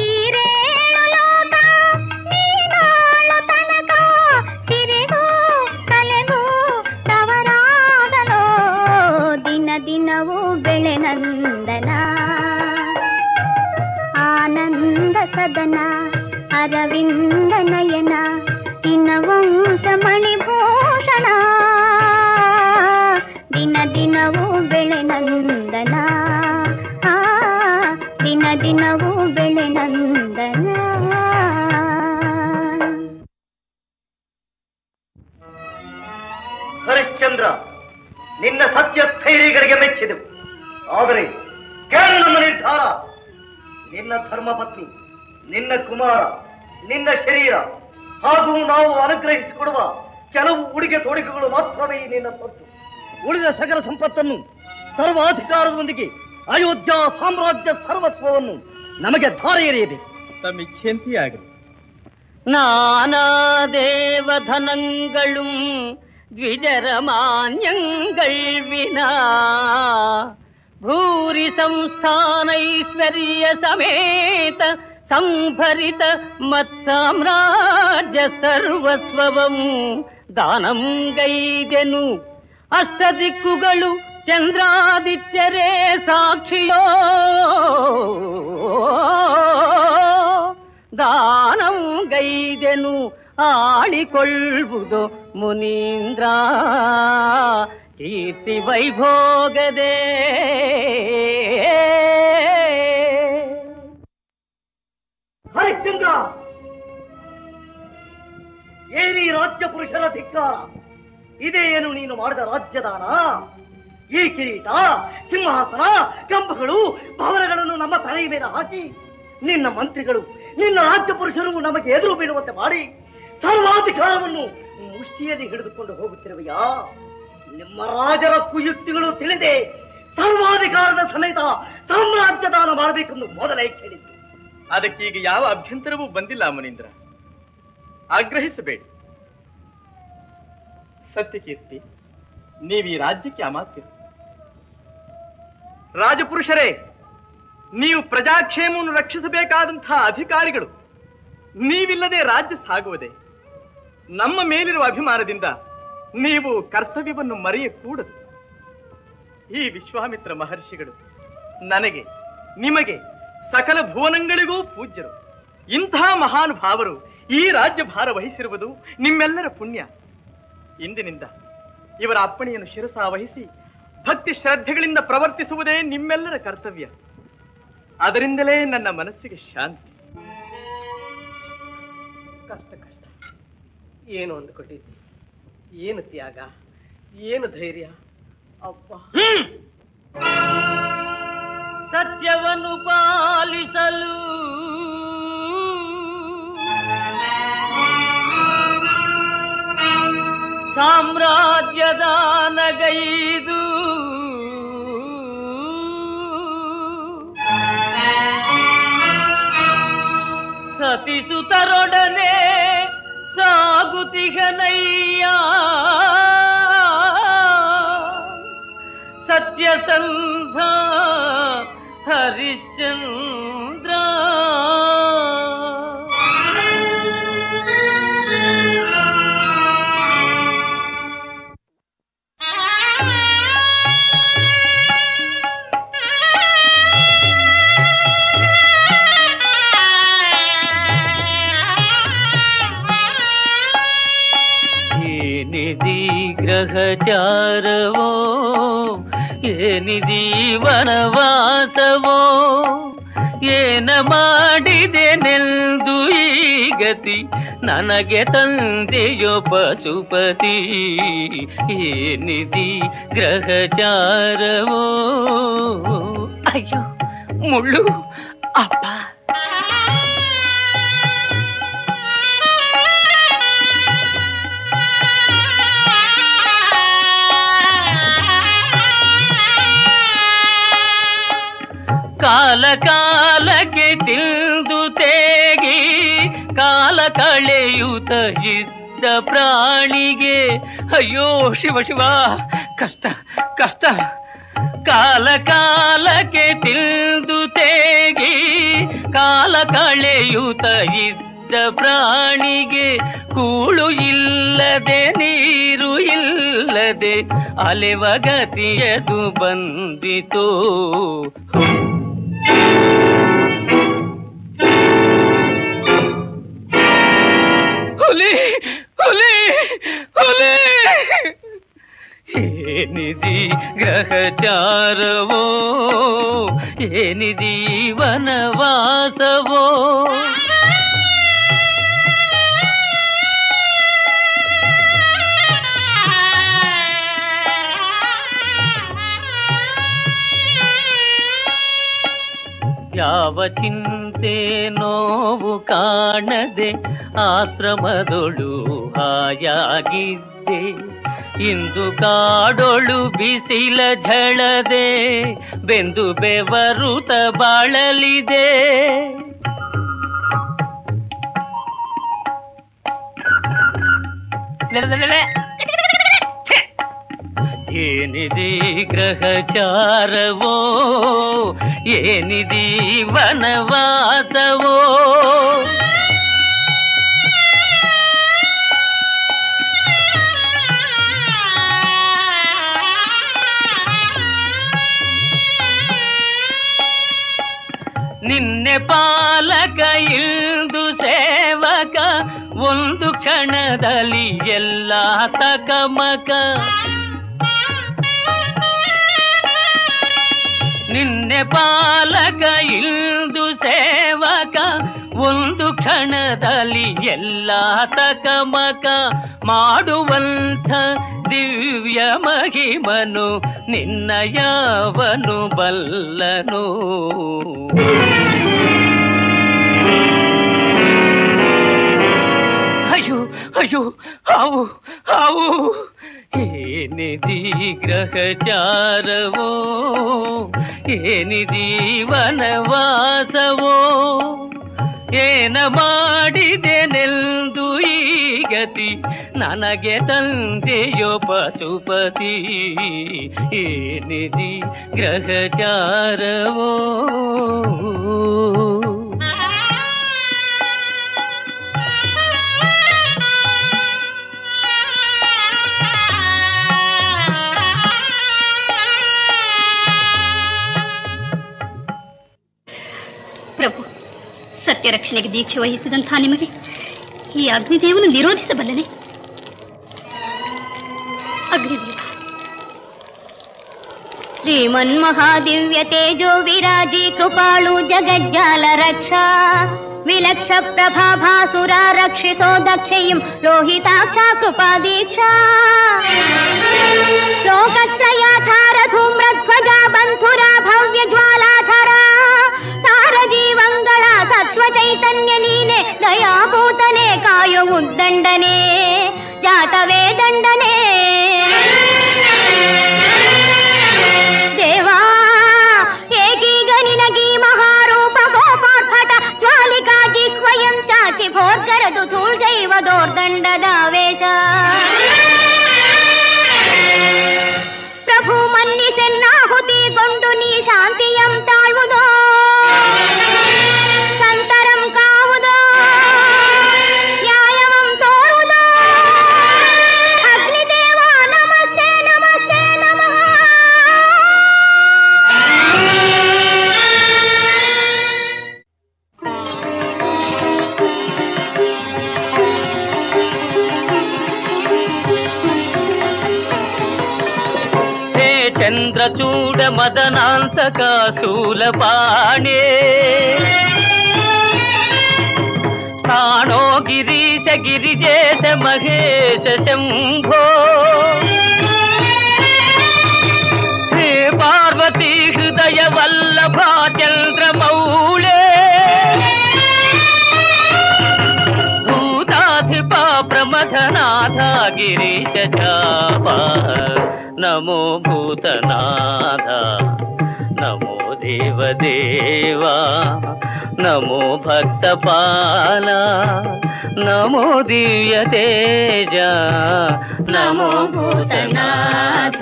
ಈರೇಳು ಲೋಕ ನೀನಾಳು ತನಕ ಸಿರಿಗೂ ತಲೆಗೂ ತವರಾದಲೋ ದಿನ ದಿನವೂ ಬೆಳೆ ನಂದನ ಆನಂದ ಸದನ ಅರವಿಂದ ನಯನ ಇನವಂಶ ಮಣಿಭೂಷಣ ದಿನ ದಿನವೂ ಬೆಳೆ ನಂದನ ದಿನ ದಿನವೂ ಬೆಳೆ ನಂದನ. ಹರಿಶ್ಚಂದ್ರ, ನಿನ್ನ ಸತ್ಯ ಸ್ಥೈರ್ಯಗಳಿಗೆ ಮೆಚ್ಚಿದೆವು. ಆದರೆ ಕೇಳು ನಮ್ಮ ನಿರ್ಧಾರ. ನಿನ್ನ ಧರ್ಮಪತ್ನಿ, ನಿನ್ನ ಕುಮಾರ, ನಿನ್ನ ಶರೀರ ಹಾಗೂ ನಾವು ಅನುಗ್ರಹಿಸಿಕೊಡುವ ಕೆಲವು ಉಡುಗೆ ತೊಡುಗೆಗಳು ಮಾತ್ರವೇ ನಿನ್ನ ಸ್ವತ್ತು. ಉಳಿದ ಸಕಲ ಸಂಪತ್ತನ್ನು ಸರ್ವಾಧಿಕಾರದೊಂದಿಗೆ ಅಯೋಧ್ಯ ಸಾಮ್ರಾಜ್ಯ ಸರ್ವಸ್ವವನ್ನು ನಮಗೆ ಧಾರೆ ಎರೆಯಬೇಕು. ತಮ್ಮಿಚ್ಛೆಯಂತೆಯಾಗಲಿ. ನಾನಾ ದೇವಧನங்களும் ದ್ವಿಜರಮಾನ್ಯங்கள் ವಿನಾ ಭೂರಿ ಸಂಸ್ಥಾನೈಶ್ವರ್ಯ ಸಮೇತ ಸಂಭರಿತ ಮತ್ಸಾಮ್ರಾಜ್ಯ ಸರ್ವಸ್ವವಂ ದಾನಂ ಗೈದೆನು. ಅಷ್ಟದಿಕ್ಕುಗಳು ಚಂದ್ರಾದಿತ್ಯರೇ ಸಾಕ್ಷಿಯೋ ದಾನಂ ಗೈದೆನು ಆಳಿಕೊಳ್ಳುವುದು ಮುನೀಂದ್ರ ಕೀರ್ತಿ ವೈಭೋಗದೇ. ಹರಿಶ್ಚಂದ್ರ, ಏನಿ ರಾಜ್ಯ ಪುರುಷರ ಧಿಕ್ಕಾರ? ಇದೇನು ನೀನು ಮಾಡಿದ ರಾಜ್ಯದಾನ? ಈ ಕಿರೀಟ, ಸಿಂಹಾಸನ, ಕಂಬಗಳು, ಭವನಗಳನ್ನು ನಮ್ಮ ತಲೆಯ ಮೇಲೆ ಹಾಕಿ ನಿನ್ನ ಮಂತ್ರಿಗಳು, ನಿನ್ನ ರಾಜ್ಯ ಪುರುಷರು ನಮಗೆ ಎದುರು ಬೀಳುವಂತೆ ಮಾಡಿ ಸರ್ವಾಧಿಕಾರವನ್ನು ಮುಷ್ಟಿಯಲ್ಲಿ ಹಿಡಿದುಕೊಂಡು ಹೋಗುತ್ತಿರುವೆಯಾ? ನಿಮ್ಮ ರಾಜರ ಕುಯುಕ್ತಿಗಳು ತಿಳಿದೆ ಸರ್ವಾಧಿಕಾರದ ಸಮೇತ ಸಾಮ್ರಾಜ್ಯ ದಾನ ಮಾಡಬೇಕೆಂದು ಮೊದಲೇ ಕೇಳಿದ್ದು. ಅದಕ್ಕೀಗ ಯಾವ ಅಭ್ಯಂತರವೂ ಬಂದಿಲ್ಲ ಮುನೀಂದ್ರ. ಆಗ್ರಹಿಸಬೇಡಿ. ಸತ್ಯಕೀರ್ತಿ, ನೀವೀ ರಾಜ್ಯಕ್ಕೆ ಅಮಾತ್ಯರು. ರಾಜಪುರುಷರೇ, ನೀವು ಪ್ರಜಾಕ್ಷೇಮವನ್ನು ರಕ್ಷಿಸಬೇಕಾದಂತಹ ಅಧಿಕಾರಿಗಳು. ನೀವಿಲ್ಲದೆ ರಾಜ್ಯ ಸಾಗುವುದೇ? ನಮ್ಮ ಮೇಲಿರುವ ಅಭಿಮಾನದಿಂದ ನೀವು ಕರ್ತವ್ಯವನ್ನು ಮರೆಯಕೂಡದು. ಈ ವಿಶ್ವಾಮಿತ್ರ ಮಹರ್ಷಿಗಳು ನನಗೆ, ನಿಮಗೆ, ಸಕಲ ಭುವನಗಳಿಗೂ ಪೂಜ್ಯರು. ಇಂತಹ ಮಹಾನುಭಾವರು ಈ ರಾಜ್ಯ ಭಾರ ವಹಿಸಿರುವುದು ನಿಮ್ಮೆಲ್ಲರ ಪುಣ್ಯ. ಇಂದಿನಿಂದ ಇವರ ಅಪ್ಪಣೆಯನ್ನು ಶಿರಸಾವಹಿಸಿ ಭಕ್ತಿ ಶ್ರದ್ಧೆಗಳಿಂದ ಪ್ರವರ್ತಿಸುವುದೇ ನಿಮ್ಮೆಲ್ಲರ ಕರ್ತವ್ಯ. ಅದರಿಂದಲೇ ನನ್ನ ಮನಸ್ಸಿಗೆ ಶಾಂತಿ. ಕಷ್ಟ ಕಷ್ಟ ಏನು ಅಂದುಕೊಂಡಿದ್ದಿ? ಏನು ತ್ಯಾಗ, ಏನು ಧೈರ್ಯ! ಅಪ್ಪ, ಸತ್ಯವನ್ನು ಪಾಲಿಸಲು ಸಾಮ್ರಾಜ್ಯದ ನಗೈದು ಸತಿಸುತರೊಡನೆ ಸಾಗುತಿಗನಯ್ಯ ಸತ್ಯಸಂಧ ಹರಿಶ್ಚಂದ್ರ. ಏನಿದಿ ಗ್ರಹಚಾರವೋ, ಏನಿದಿ ವನವಾಸವೋ, ಏನ ಮಾಡಿದೆನೆಂದು ಈ ಗತಿ ನನಗೆ ತಂದೆಯೋ ಪಶುಪತಿ ಏನಿದಿ ಗ್ರಹಚಾರವೋ. ಅಯ್ಯೋ ಮುಳ್ಳು ಅಪ್ಪ. ಕಾಲ ಕಾಲಕ್ಕೆ ತಿಂದು ತೇಗಿ ಕಾಲ ಕಳೆಯುತ್ತ ಇದ್ದ ಪ್ರಾಣಿಗೆ ಅಯ್ಯೋ ಶಿವ ಶಿವ ಕಷ್ಟ ಕಷ್ಟ. ಕಾಲ ಕಾಲಕ್ಕೆ ತಿಂದು ತೇಗಿ ಕಾಲ ಕಳೆಯುತ್ತ ಇದ್ದ ಪ್ರಾಣಿಗೆ ಕೂಳು ಇಲ್ಲದೆ ನೀರು ಇಲ್ಲದೆ ಅಲೆವ ಗತಿಯದು ಬಂದಿತು. ಹುಲಿ ಹುಲಿ ಹುಲಿ ಏನಿದಿ ಗ್ರಹಚಾರವೋ ಏನಿದಿ ವನವಾಸವೋ. ಯಾವ ಚಿಂತೆ ನೋವು ಕಾಣದೆ ಆಶ್ರಮದೊಳು ಹಾಯಾಗಿದ್ದೆ. ಇಂದು ಕಾಡೊಳು ಬಿಸಿಲ ಝಳದೆ ಬೆಂದು ಬೆವರುತ ಬಾಳಲಿದೆ. ಏನಿದಿ ಗ್ರಹಚಾರವೋ ಏನಿದಿ ವನವಾಸವೋ. ನಿನ್ನೆ ಪಾಲಕ ಇಂದು ಸೇವಕ ಒಂದು ಕ್ಷಣದಲ್ಲಿ ಎಲ್ಲ ತಕಮಕ. ನಿನ್ನೆ ಪಾಲಕ ಇಂದು ಸೇವಕ ಒಂದು ಕ್ಷಣದಲ್ಲಿ ಎಲ್ಲ ತಕಮಕ ಮಾಡುವಂಥ ದಿವ್ಯ ಮಹಿಮನು ನಿನ್ನ ಯಾವನು ಬಲ್ಲನು. ಅಯ್ಯೋ ಅಯ್ಯೋ ಹಾವು ಹಾವು ಏನಿದಿ ಗ್ರಹಚಾರವೋ ಏನಿದಿ ವನವಾಸವೋ. ಏನ ಮಾಡಿದೆನೆಂದು ಈ ಗತಿ ನನಗೆ ತಂದೆಯೋ ಪಶುಪತಿ ಏನಿದಿ ಗ್ರಹಚಾರವೋ. ಪ್ರಭು, ಸತ್ಯ ರಕ್ಷಣೆಗೆ ದೀಕ್ಷೆ ವಹಿಸಿದಂತಹ ನಿಮಗೆ ಈ ಅಗ್ನಿದೇವನು ನಿರೋಧಿಸಬಲ್ಲನೆ? ಅಗ್ನಿದೇವ ಶ್ರೀಮನ್ಮಹಾದಿವ್ಯ ತೇಜೋ ವಿರಾಜಿ ಕೃಪಾಳು ಜಗಜ್ಜಾಲ ರಕ್ಷಾ ವಿಲಕ್ಷ ಪ್ರಭಾಭಾಸುರ ರಕ್ಷಿಸೋ ದಕ್ಷೆಯಂ ಲೋಹಿತಾಕ್ಷ ಕೃಪಾ ದೀಕ್ಷಾ ಲೋಕತ್ರಯಾಧಾರ ಧೂಮ್ರಧ್ವಜ ಬಂಧುರ ಭವ್ಯ ಜ್ವಾಲಾಧರ ಸಾರಜೀವಂಗಳ ಸತ್ವ ಚೈತನ್ಯ ನೀನೆ ದಯಾಭೂತನೆ ಕಾಯೋ ಉದ್ದಂಡನೆ ಜಾತವೇ ದಂಡನೆ ದೇವಾ ಏಕೀಗ ನಿನಗೀ ಮಹಾರೂಪ ಗೋಪಾರ್ಭಟ ಜ್ವಾಲಿಕಾ ಜಿಹ್ವಯಂ ಚಾಚಿ ಭೋರ್ಗರದು ಧೂಳ್ಗೈವ ದೋರ್ದಂಡದ ವೇಷ ಪ್ರಭು ಮನ್ನಿಸೆನ್ನಾಹುತಿಗೊಂಡು ನೀ ಶಾಂತಿಯಂ ತಾಳ್ವುದೋ ಸಂತರಂ ಕಾವುದೋ ನ್ಯಾಯವಂ ತೋರುವುದೋ ಅಗ್ನಿದೇವ ನಮಸ್ತೆ ನಮಸ್ತೆ ನಮಃ. ಚಂದ್ರಚೂಡ ಮದನಾಂತಕ ಶೂಲಪಾಣೆ ಪ್ರಾಣೋ ಗಿರೀಶ ಗಿರಿಜೇಶ ಮಹೇಶ ಶಂಭೋ ಹೇ ಪಾರ್ವತಿ ಹೃದಯ ವಲ್ಲಭ ಚಂದ್ರಮೌಳೆ ಭೂತಾಧಿಪ ಪ್ರಮಥನಾಥ ಗಿರೀಶ ಜಾಪ ನಮೋ ಭೂತನಾಥ ನಮೋ ದೇವದೇವಾ ನಮೋ ಭಕ್ತಪಾಲ ನಮೋ ದಿವ್ಯ ತೇಜ ನಮೋ ಭೂತನಾಥ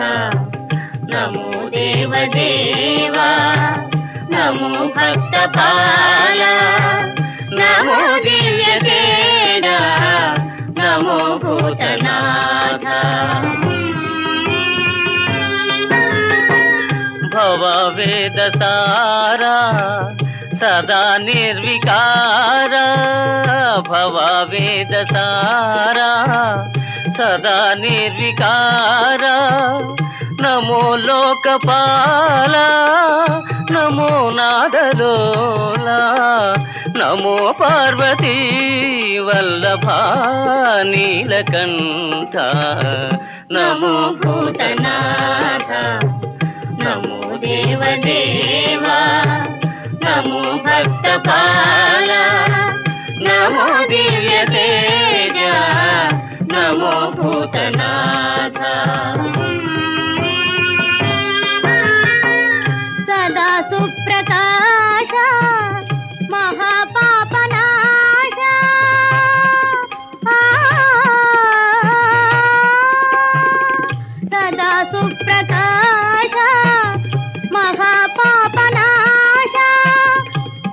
ನಮೋ ದೇವದೇವಾ ನಮೋ ಭಕ್ತಪಾಲ ನಮೋ ದಿವ್ಯ ತೇಜ ನಮೋ ಭೂತನಾಥ ಭವ ವೇದ ಸಾರ ಸದಾ ನಿರ್ವಿಕಾರ ಭವ ವೇದ ಸಾರ ಸದಾ ನಿರ್ವಿಕಾರ ನಮೋ ಲೋಕಪಾಲ ನಮೋ ನಾದಲೋಲ ನಮೋ ಪಾರ್ವತಿ ವಲ್ಲಭ ನೀಲಕಂಠ ನಮೋ ಭೂತನಾಥ ನಮೋ ದೇವದೇವಾ ನಮೋ ಭಕ್ತಪಾಲ ನಮೋ ದಿವ್ಯ ತೇಜ ನಮೋ ಭೂತನಾಥ ಸದಾ ಸುಪ್ರಕಾಶ ಮಹಾಪಾಪನಾಶ ಸದಾ ಸುಪ್ರಕಾಶ ಮಹಾಪಾಪನಾಶ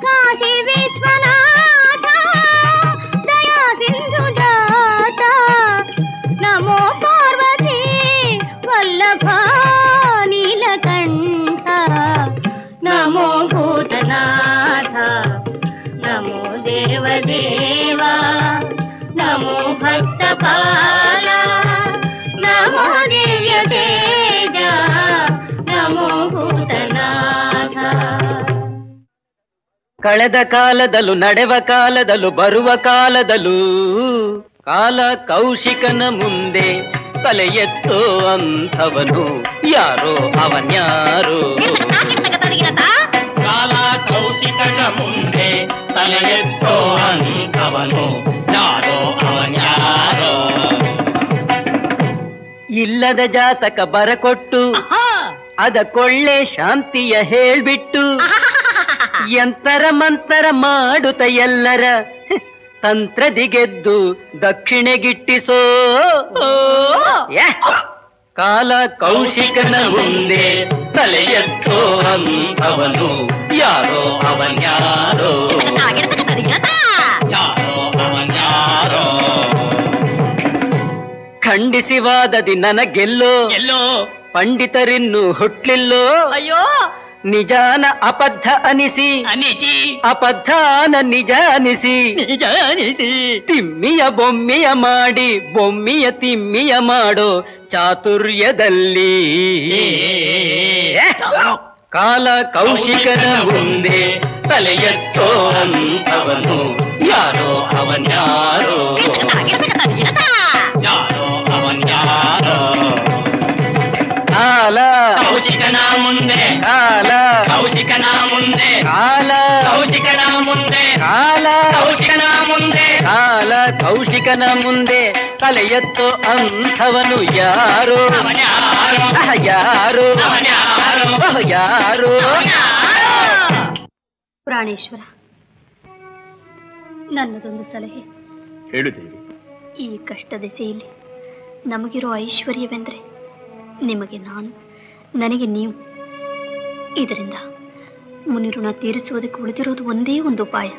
ಕಾಶಿ ವಿಶ್ವನಾಥ ದಯಾ ಸಿಂಧು ಜಾತ ನಮೋ ಪಾರ್ವತಿ ವಲ್ಲಭ ನೀಲಕಂಠ ನಮೋ ಭೂತನಾಥ ನಮೋ ದೇವದೇವಾ ನಮೋ ಭಕ್ತಪಾಲ ನಮೋ ದಿವ್ಯ ತೇಜ ನಮೋ ಭೂತನಾಥ ಕಳೆದ ಕಾಲದಲ್ಲೂ ನಡೆವ ಕಾಲದಲ್ಲೂ ಬರುವ ಕಾಲದಲ್ಲೂ ಕಾಲ ಕೌಶಿಕನ ಮುಂದೆ ತಲೆ ಎತ್ತೋ ಅಂಥವನು ಯಾರೋ ಅವನ್ಯಾರೋ ಕಾಲ ಕೌಶಿಕನ ಮುಂದೆ ತಲೆ ಎತ್ತೋ ಅಂಥವನು ಯಾರೋ ಅವನ್ಯಾರೋ ಇಲ್ಲದ ಜಾತಕ ಬರಕೊಟ್ಟು ಅದ ಕೊಳ್ಳೆ ಶಾಂತಿಯ ಹೇಳ್ಬಿಟ್ಟು ಯಂತರ ಮಂತರ ಮಾಡುತ್ತ ಎಲ್ಲರ ತಂತ್ರದಿಗೆದ್ದು ದಕ್ಷಿಣೆಗಿಟ್ಟಿಸೋ ಕಾಲ ಕೌಶಿಕನ ಮುಂದೆ ತಲೆ ಎತ್ತೋ ಅಂಥವನು ಯಾರೋ ಅವನ್ಯಾರೋ ಯಾರೋ ಅವನ್ಯಾರೋ ಖಂಡಿಸಿ ವಾದದಿ ನನಗೆಲ್ಲೋ ಎಲ್ಲೋ ಪಂಡಿತರಿನ್ನು ಹುಟ್ಲಿಲ್ಲೋ ಅಯ್ಯೋ ನಿಜಾನ ಅಬದ್ಧ ಅನಿಸಿ ಅನಿಸಿ ಅಬದ್ಧಾನ ನಿಜ ಅನಿಸಿ ನಿಜ ಅನಿಸಿ ತಿಮ್ಮಿಯ ಬೊಮ್ಮಿಯ ಮಾಡಿ ಬೊಮ್ಮಿಯ ತಿಮ್ಮಿಯ ಮಾಡೋ ಚಾತುರ್ಯದಲ್ಲಿ ಕಾಲ ಕೌಶಿಕನ ಮುಂದೆ ತಲೆ ಎತ್ತೋ ಅಂಥವನು ಯಾರೋ ಅವನ್ಯಾರೋ ಯಾರೋ ಅವನ್ಯಾರೋ ಕಾಲ ಕೌಶಿಕನ ಮುಂದೆ ಕಾಲ ಕೌಶಿಕನ ಮುಂದೆ ಕಾಲ ಕೌಶಿಕನ ಮುಂದೆ ಕಾಲ ಕೌಶಿಕನ ಮುಂದೆ ಕಾಲ ಕೌಶಿಕನ ಮುಂದೆ ತಲೆ ಎತ್ತೋ ಅಂಥವನು ಯಾರೋ ಯಾರೋ ಯಾರೋ ಪ್ರಾಣೇಶ್ವರ, ನನ್ನದೊಂದು ಸಲಹೆ ಹೇಳುತ್ತೇವೆ. ಈ ಕಷ್ಟ ದೆಸೆಯಲ್ಲಿ ನಮಗಿರೋ ಐಶ್ವರ್ಯವೆಂದರೆ ನಿಮಗೆ ನಾನು, ನನಗೆ ನೀವು. ಇದರಿಂದ ಮುನಿಋಣ ತೀರಿಸುವುದಕ್ಕೆ ಉಳಿದಿರೋದು ಒಂದೇ ಒಂದು ಉಪಾಯ.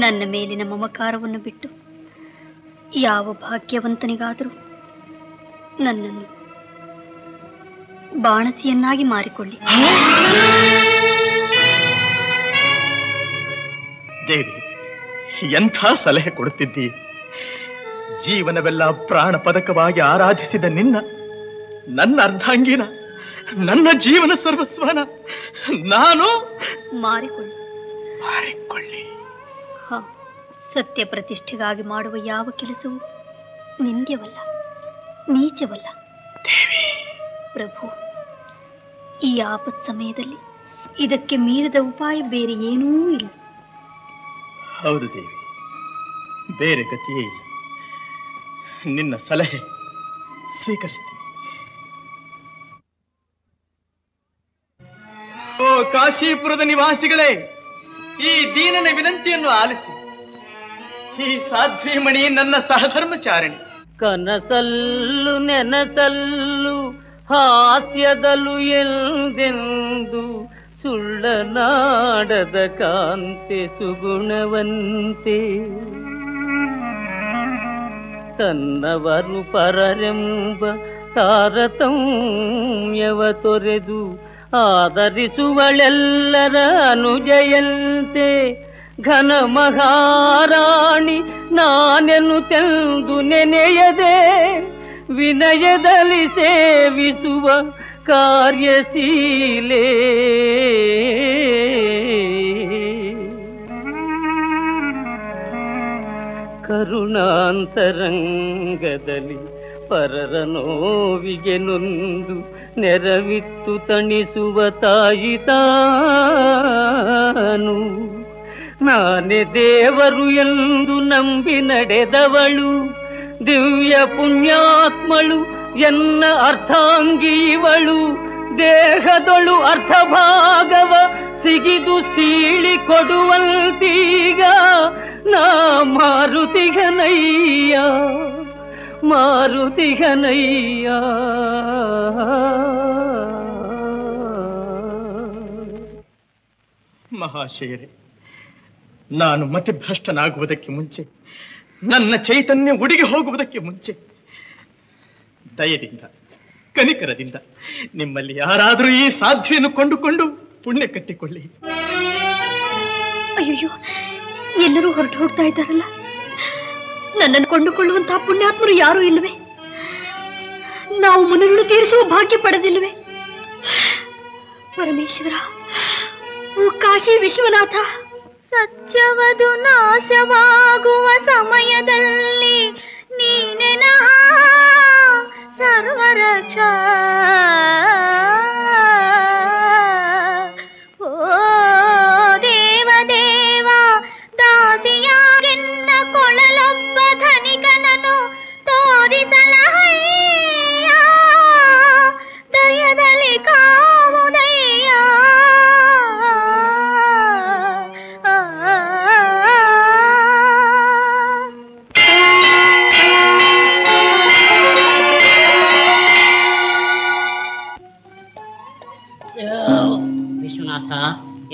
ನನ್ನ ಮೇಲಿನ ಮಮಕಾರವನ್ನು ಬಿಟ್ಟು ಯಾವ ಭಾಗ್ಯವಂತನಿಗಾದರೂ ನನ್ನನ್ನು ಬಾಣಸಿಯನ್ನಾಗಿ ಮಾರಿಕೊಳ್ಳಿ. ದೇವಿ, ಎಂಥ ಸಲಹೆ ಕೊಡುತ್ತಿದ್ದೀ. ಜೀವನವೆಲ್ಲ ಪ್ರಾಣ ಪದಕವಾಗಿ ಆರಾಧಿಸಿದ ನನ್ನ ಅರ್ಧಾಂಗಿನ, ನನ್ನ ಜೀವನ ಸರ್ವಸ್ವನ ನಾನು ಮಾರಿಕೊಳ್ಳಿ. ಮಾರಿಕೊಳ್ಳಿ? ಸತ್ಯ ಪ್ರತಿಷ್ಠೆಗಾಗಿ ಮಾಡುವ ಯಾವ ಕೆಲಸವೂ ನಿಂದ್ಯವಲ್ಲ, ನೀಚವಲ್ಲ. ಪ್ರಭು, ಈ ಆಪತ್ ಸಮಯದಲ್ಲಿ ಇದಕ್ಕೆ ಮೀರಿದ ಉಪಾಯ ಬೇರೆ ಏನೂ ಇಲ್ಲ. ಹೌದು ದೇವಿ, ಬೇರೆ ಗತಿಯೇ ಇಲ್ಲ. ನಿನ್ನ ಸಲಹೆ ಸ್ವೀಕರಿಸ್ತೀನಿ. ಓ ಕಾಶೀಪುರದ ನಿವಾಸಿಗಳೇ, ಈ ದೀನನ ವಿನಂತಿಯನ್ನು ಆಲಿಸಿ. ಈ ಸಾಧ್ವೀಮಣಿ ನನ್ನ ಸಹಧರ್ಮಚಾರಿಣಿ. ಕನಸಲ್ಲು ನೆನಸಲ್ಲು ಹಾಸ್ಯದಲು ಎಂದೆಂದು ಸುಳ್ಳನಾಡದ ಕಾಂತೆ ಸುಗುಣವಂತೆ ತನ್ನವರು ಪರರೆಂಬ ತಾರತಮ್ಯವ ತೊರೆದು ಆದರಿಸುವಳೆಲ್ಲರ ಅನುಜಯಂತೆ ಘನ ಮಹಾರಾಣಿ ನಾನೆನ್ನುತ್ತೆಂದು ನೆನೆಯದೆ ವಿನಯದಲ್ಲಿ ಸೇವಿಸುವ ಕಾರ್ಯಶೀಲೆ. ಕರುಣಾಂತರಂಗದಲ್ಲಿ ಪರರ ನೋವಿಗೆ ನೊಂದು ನೆರವಿತ್ತು ತಣಿಸುವ ತಾಯಿ ತಾನು. ನಾನೇ ದೇವರು ಎಂದು ನಂಬಿ ನಡೆದವಳು, ದಿವ್ಯ ಪುಣ್ಯಾತ್ಮಳು ಎನ್ನ ಅರ್ಥಾಂಗಿ ಇವಳು. ದೇಹದೊಳು ಅರ್ಧಭಾಗವ ಸಿಗಿದು ಸೀಳಿ ಕೊಡುವಂತೀಗ ನಾ ಮಾರುತಿಗನಯ್ಯ, ಮಾರುತಿಗನಯ್ಯ. ಮಹಾಶಯರೇ, ನಾನು ಮತಿಭ್ರಷ್ಟನಾಗುವುದಕ್ಕೆ ಮುಂಚೆ, ನನ್ನ ಚೈತನ್ಯ ಉಡಿಗೆ ಹೋಗುವುದಕ್ಕೆ ಮುಂಚೆ ದಯದಿಂದ, ಕನಿಕರದಿಂದ ನಿಮ್ಮಲ್ಲಿ ಯಾರಾದರೂ ಈ ಸಾಧ್ವಿಯನ್ನು ಕೊಂಡುಕೊಂಡು ಪುಣ್ಯ ಕಟ್ಟಿಕೊಳ್ಳಿ. ಅಯ್ಯೋ, ಎಲ್ಲರೂ ಹೊರಟು ಹೋಗ್ತಾ ಇದ್ದಾರಲ್ಲ, ನನ್ನನ್ನು ಕೊಂಡುಕೊಳ್ಳುವಂತಹ ಪುಣ್ಯಾತ್ಮರು ಯಾರೂ ಇಲ್ಲವೇ? ನಾವು ಮುನಿಗಳು ತೀರಿಸುವ ಭಾಗ್ಯ ಪಡೆದಿಲ್ಲವೇ? ಪರಮೇಶ್ವರ, ಓ ಕಾಶಿ ವಿಶ್ವನಾಥ, ಸತ್ಯವದು ನಾಶವಾಗುವ ಸಮಯದಲ್ಲಿ ನೀನೆನಾ ಸರ್ವರಕ್ಷ. ಓ ದೇವದೇವ, ದಾಸಿಯಾಗೆನ್ನ ಕೊಳಲೊಬ್ಬ ಧನಿಕನನು ತೋರಿಸಲಹಯ್ಯ, ದಯದಲ್ಲಿ ಕಾವುದಯ್ಯ. ವಿಶ್ವನಾಥ,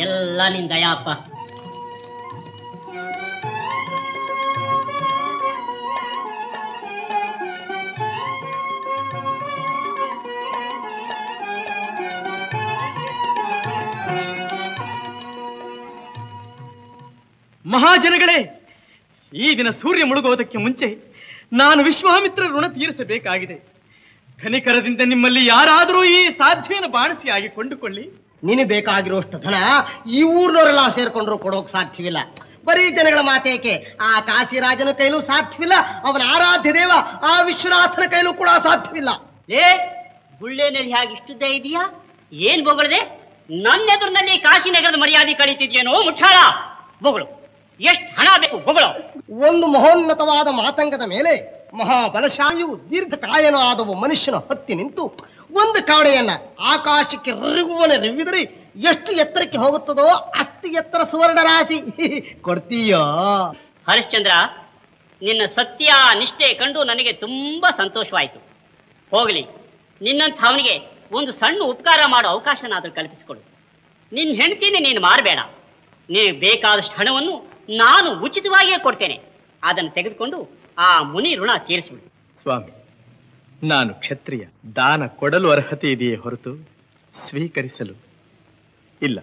ಎಲ್ಲ ನಿನ್ ದಯಾಪ್ಪ. ಮಹಾಜನಗಳೇ, ಈ ದಿನ ಸೂರ್ಯ ಮುಳುಗುವುದಕ್ಕೆ ಮುಂಚೆ ನಾನು ವಿಶ್ವಾಮಿತ್ರ ಋಣ ತೀರಿಸಬೇಕಾಗಿದೆ. ಕನಿಕರದಿಂದ ನಿಮ್ಮಲ್ಲಿ ಯಾರಾದರೂ ಈ ಸಾಧ್ಯವನ್ನು ಬಾಣಸಿಯಾಗಿ ಕೊಂಡುಕೊಳ್ಳಿ. ನಿನಗೆ ಬೇಕಾಗಿರುವಷ್ಟು ಧನ ಈ ಊರ್ನವರೆಲ್ಲ ಸೇರ್ಕೊಂಡ್ರು ಕೊಡೋಕ್ ಸಾಧ್ಯವಿಲ್ಲ. ಬರೀ ಜನಗಳ ಮಾತೇಕೆ, ಆ ಕಾಶಿರಾಜನ ಕೈಲೂ ಸಾಧ್ಯವಿಲ್ಲ, ಅವನ ಆರಾಧ್ಯ ದೇವ ಆ ವಿಶ್ವನಾಥನ ಕೈಲೂ ಕೂಡ ಸಾಧ್ಯವಿಲ್ಲ. ಏ ಗುಳ್ಳೆನಲ್ಲಿ ಹಾಗೆ ಇಷ್ಟುದ್ದ ಇದೆಯಾ? ಏನ್ ಬೊಗಳದೆ? ನನ್ನ ಎದುರಿನಲ್ಲಿ ಕಾಶಿನಗರದ ಮರ್ಯಾದೆ ಕಳೀತಿದ್ಯೇನೋ ಮುಠಾಳ? ಬೊಗಳು, ಎಷ್ಟು ಹಣ ಬೇಕು ಬೊಗಳು? ಒಂದು ಮಹೋನ್ನತವಾದ ಮಾತಂಗದ ಮೇಲೆ ಮಹಾಬಲಶಾಲಿಯು ದೀರ್ಘಕಾಯನೂ ಆದವು ಮನುಷ್ಯನ ಹತ್ತಿ ನಿಂತು ಒಂದು ಕಾಡೆಯನ್ನ ಆಕಾಶಕ್ಕೆ ರಿಗುವನೆ ರಿವಿದರೆ ಎಷ್ಟು ಎತ್ತರಕ್ಕೆ ಹೋಗುತ್ತದೋ ಅಷ್ಟು ಎತ್ತರ ಸುವರ್ಣ ರಾಶಿ ಕೊಡ್ತೀಯೋ? ಹರಿಶ್ಚಂದ್ರ, ನಿನ್ನ ಸತ್ಯ ನಿಷ್ಠೆ ಕಂಡು ನನಗೆ ತುಂಬಾ ಸಂತೋಷವಾಯಿತು. ಹೋಗಲಿ, ನಿನ್ನಂಥವನಿಗೆ ಒಂದು ಸಣ್ಣ ಉಪಕಾರ ಮಾಡೋ ಅವಕಾಶನಾದರೂ ಕಲ್ಪಿಸಿಕೊಡು. ನಿನ್ನ ಹೆಂಡತಿನೇ ನೀನು ಮಾರಬೇಡ. ನೀನು ಬೇಕಾದಷ್ಟು ಹಣವನ್ನು ನಾನು ಉಚಿತವಾಗಿಯೇ ಕೊಡ್ತೇನೆ. ಅದನ್ನು ತೆಗೆದುಕೊಂಡು ಆ ಮುನಿ ಋಣ ತೀರಿಸಿಬಿಡು. ಸ್ವಾಮಿ, ನಾನು ಕ್ಷತ್ರಿಯ, ದಾನ ಕೊಡಲು ಅರ್ಹತೆ ಇದೆಯೇ ಹೊರತು ಸ್ವೀಕರಿಸಲು ಇಲ್ಲ.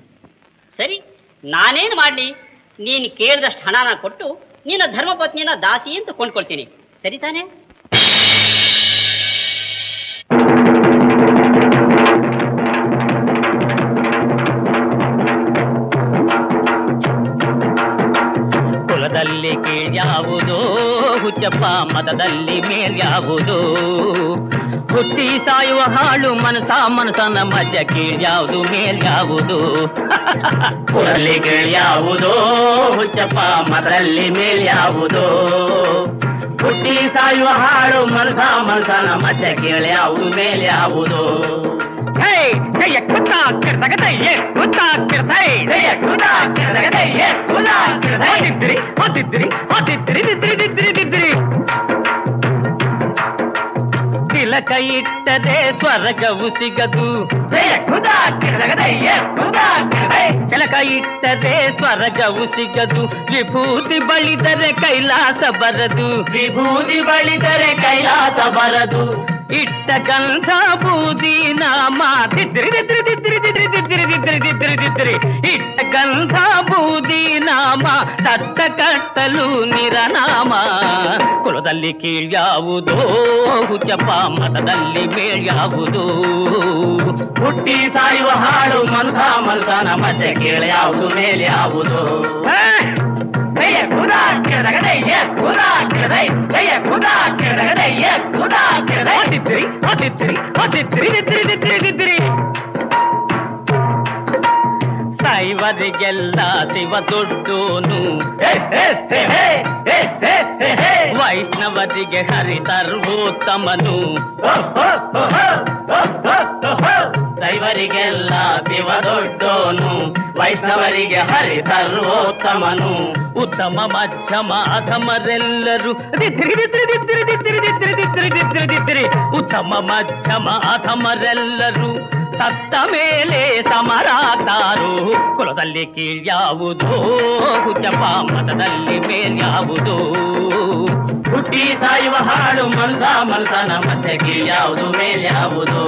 ಸರಿ, ನಾನೇನು ಮಾಡಲಿ? ನೀನು ಕೇಳಿದಷ್ಟು ಹಣನ ಕೊಟ್ಟು ನಿನ್ನ ಧರ್ಮಪತ್ನಿಯನ್ನ ದಾಸಿ ಅಂತ ಕೊಂಡ್ಕೊಳ್ತೀನಿ, ಸರಿ ತಾನೇ? ಕುಲದಲ್ಲಿ ಹುಚ್ಚಪ್ಪ ಮತದಲ್ಲಿ ಮೇಲ್ಯಾವುದು ಹುಟ್ಟಿ ಸಾಯುವ ಹಾಳು ಮನಸನ ಮಧ್ಯ ಕೀಳ್ಯಾವುದು ಮೇಲ್ಯಾವುದು ಪುರಲ್ಲಿ ಕೀಳ್ಯಾವುದು ಹುಚ್ಚಪ್ಪ ಮತದಲ್ಲಿ ಮೇಲ್ಯಾವುದು ಹುಟ್ಟಿ ಸಾಯುವ ಹಾಳು ಮನಸನ ಮಧ್ಯ ಕೀಳ್ಯಾವುದು ಮೇಲ್ಯಾವುದು ತಿಲಕ ಇಟ್ಟರೆ ಸ್ವರ್ಗವು ಸಿಗದು ತಿಲಕ ಇಟ್ಟರೆ ಸ್ವರ್ಗವು ಸಿಗದು ವಿಭೂತಿ ಬಳಿದರೆ ಕೈಲಾಸ ಬರದು ವಿಭೂತಿ ಬಳಿದರೆ ಕೈಲಾಸ ಬರದು ಇಟ್ಟ ಗಂಧ ಬೂದಿ ನಾಮ ಇಟ್ಟ ಗಂಧ ಬೂದಿ ನಾಮ ತಟ್ಟ ಕಟ್ಟಲು ನಿರನಾಮ ಕುಲದಲ್ಲಿ ಕೀಳ್ಯಾವುದೋ ಹುಚ್ಚಪ್ಪ ಮತದಲ್ಲಿ ಮೇಳ್ಯಾವುದು ಹುಟ್ಟಿ ಸಾಯುವ ಹಾಡು ಮನಸನ ಮಧ್ಯೆ ಕೀಳ್ಯಾವುದು ಮೇಲ್ಯಾವುದು ಸೈವರಿಗೆಲ್ಲ ಶಿವ ದೊಡ್ಡೋನು ವೈಷ್ಣವರಿಗೆ ಹರಿ ಸರ್ವೋತ್ತಮನು ಸೈವರಿಗೆಲ್ಲ ಶಿವ ದೊಡ್ಡೋನು ವೈಷ್ಣವರಿಗೆ ಹರಿ ಸರ್ವೋತ್ತಮನು ಉತ್ತಮ ಮಧ್ಯಮ ಅಧಮರೆಲ್ಲರೂ ಉತ್ತಮ ಮಧ್ಯಮ ಅಧಮರೆಲ್ಲರೂ ಸತ್ತ ಮೇಲೆ ಸಮರಾಗ್ತಾರು ಕುಲದಲ್ಲಿ ಕೀಳ್ಯಾವುದು ಹುಚ್ಚಪ್ಪ ಮತದಲ್ಲಿ ಮೇಲ್ಯಾವುದು ಹುಟ್ಟಿ ಸಾಯುವ ಹಾಡು ಮನಸನ ಮಧ್ಯೆ ಕೀಳ್ಯಾವುದು ಮೇಲ್ಯಾವುದು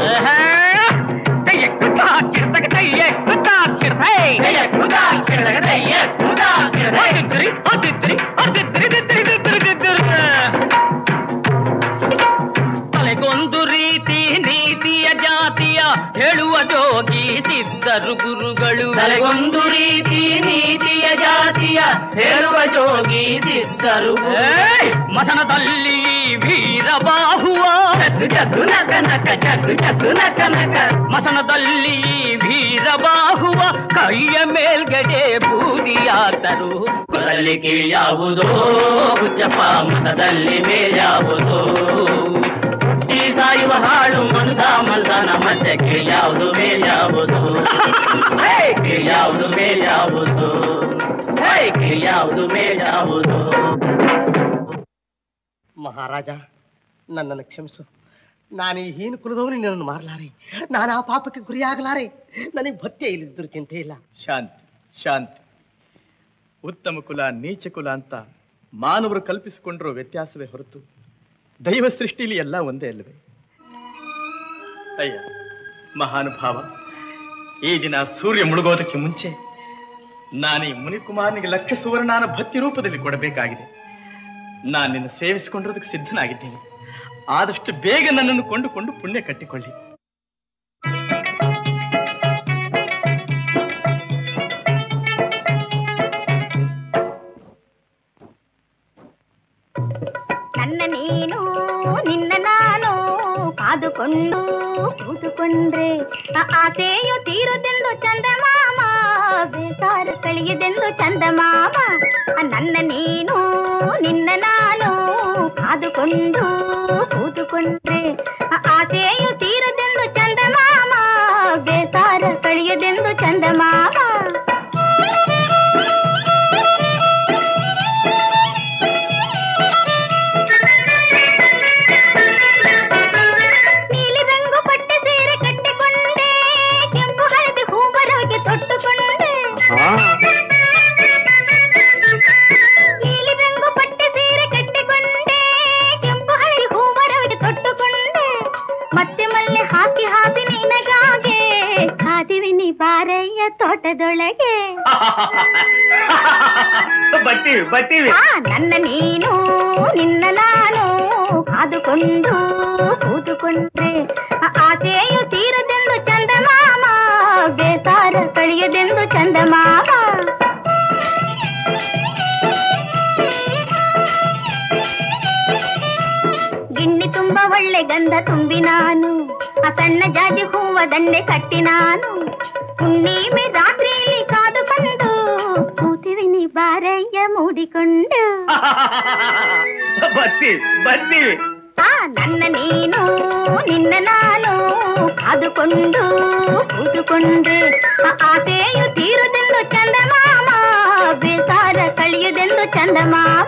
ತಲೆಗೊಂದು ರೀತಿ ನೀತಿಯ ಜಾತಿಯ ಹೇಳುವ ಜೋಗಿ ಸಿದ್ಧರು ಗುರುಗಳು ತಲೆಗೊಂದು ರೀತಿ ನೀತಿಯ ಜಾತಿಯ ಹೇಳುವ ಜೋಗಿ ಸಿದ್ಧರು ಮಸನದಲ್ಲಿ ವೀರಬಾಹುವ ಜಗ್ಗು ನಕ ನಕ ಜಗ್ಗು ನಕ ನಕ ಮಸನದಲ್ಲಿ ವೀರಬಾಹುವ ಕೈಯ ಮೇಲ್ಗಡೆ ಬೂದಿಯಾದರು ಕುಲದಲ್ಲಿ ಕೀಳ್ಯಾವುದೋ ಹುಚ್ಚಪ್ಪ ಮತದಲ್ಲಿ ಮೇಲ್ಯಾವುದೋ ಹುಟ್ಟಿ ಸಾಯುವ ಹಾಳು ಮನಸನ ಮಧ್ಯೆ ಕೀಳ್ಯಾವುದು ಮೇಲ್ಯಾವುದು ಕೀಳ್ಯಾವುದು ಮೇಲ್ಯಾವುದು ಕೀಳ್ಯಾವುದು ಮೇಲ್ಯಾವುದು ಮಹಾರಾಜ, ನನ್ನನ್ನು ಕ್ಷಮಿಸು. ನಾನು ಈ ಹೀನ ಕುಲದವನು ನಿನ್ನನ್ನು ಮಾರಲಾರೆ. ನಾನು ಆ ಪಾಪಕ್ಕೆ ಗುರಿಯಾಗಲಾರೆ. ನನಗೆ ಭಕ್ತಿಯೇ ಇಲ್ಲಿದ್ದರೂ ಚಿಂತೆ ಇಲ್ಲ. ಶಾಂತಿ ಶಾಂತಿ. ಉತ್ತಮ ಕುಲ ನೀಚ ಕುಲ ಅಂತ ಮಾನವರು ಕಲ್ಪಿಸಿಕೊಂಡಿರೋ ವ್ಯತ್ಯಾಸವೇ ಹೊರತು ದೈವ ಸೃಷ್ಟಿಲಿ ಎಲ್ಲ ಒಂದೇ ಅಲ್ಲವೇ? ಅಯ್ಯ ಮಹಾನುಭಾವ, ಈ ದಿನ ಸೂರ್ಯ ಮುಳುಗೋದಕ್ಕೆ ಮುಂಚೆ ನಾನು ಈ ಮುನಿಕುಮಾರನಿಗೆ ಲಕ್ಷ ಸುವರ್ಣಾನ ಭಕ್ತಿ ರೂಪದಲ್ಲಿ ಕೊಡಬೇಕಾಗಿದೆ. ನಾನು ನಿನ್ನ ಸೇವಿಸಿಕೊಂಡಿರೋದಕ್ಕೆ ಸಿದ್ಧನಾಗಿದ್ದೇನೆ. ಆದಷ್ಟು ಬೇಗ ನನ್ನನ್ನು ಕೊಂಡುಕೊಂಡು ಪುಣ್ಯ ಕಟ್ಟಿಕೊಳ್ಳಿ. ನನ್ನ ನೀನು ನಿನ್ನ ನಾನು ಕಾದುಕೊಂಡು ಕೂತುಕೊಂಡ್ರೆ ಆಸೆಯು ತೀರುದೆಂದು ಚಂದಮಾಮ, ಬೇಸಾರ ಕಳಿಯುದೆಂದು ಚಂದಮಾಮ. ನನ್ನ ನೀನು ನಿನ್ನ ನಾನು ಕಾದುಕೊಂಡು ಕೂತುಕೊಂಡ್ರೆ ಆಸೆಯು ತೀರುದೆಂದು ಚಂದಮಾಮ, ಬೇಸಾರ ಕಳಿಯುದೆಂದು ಚಂದಮಾಮ. ನೀಲಿ ರಂಗು ಪಟ್ಟೆ ಸೀರೆ ಕಟ್ಟಿಕೊಂಡೆ, ಕೆಂಪು ಹಳಿ ಹೂವರವಿಗೆ ತೊಟ್ಟುಕೊಂಡೆ, ಮತ್ತೆ ಮಲ್ಲೆ ಹಾಕಿ ಹಾಕಿ ನಿನಗಾಗೆ ಕಾದಿವಿನಿ ಬಾರಯ್ಯ ತೋಟದೊಳಗೆ. ನನ್ನ ನೀನು ನಿನ್ನ ನಾನು ಕಾದುಕೊಂಡು ಕೂತುಕೊಂಡ್ರೆ ಆಸೆಯು ತೀರದೆಂದು ಚಂದಮಾಮ, ಬೇಸಾರ ಕಳಿಯದೆಂದು ಚಂದಮಾಮ. ತುಂಬ ಒಳ್ಳೆ ಗಂಧ ತುಂಬಿ ನಾನು ಆ ಸಣ್ಣ ಜಾಜಿ ಹೂವ ದಂಡೆ ಕಟ್ಟಿ ನಾನು ಹುಣ್ಣಿಮೆ ರಾತ್ರಿಯಲ್ಲಿ ಕಾದುಕೊಂಡು ಕೂತಿವಿನಿ ಬಾರಯ್ಯ ಮೂಡಿಕೊಂಡು ಬರ್ತೀವಿ ನನ್ನ ನೀನು ನಿನ್ನ ನಾನು ಕಾದುಕೊಂಡು ಕೂತುಕೊಂಡೆ ಆಸೆಯು ತೀರುದೆಂದು ಚಂದಮಾಮ ಬೇಸಾರ ಕಳೆಯುದೆಂದು ಚಂದಮಾಮ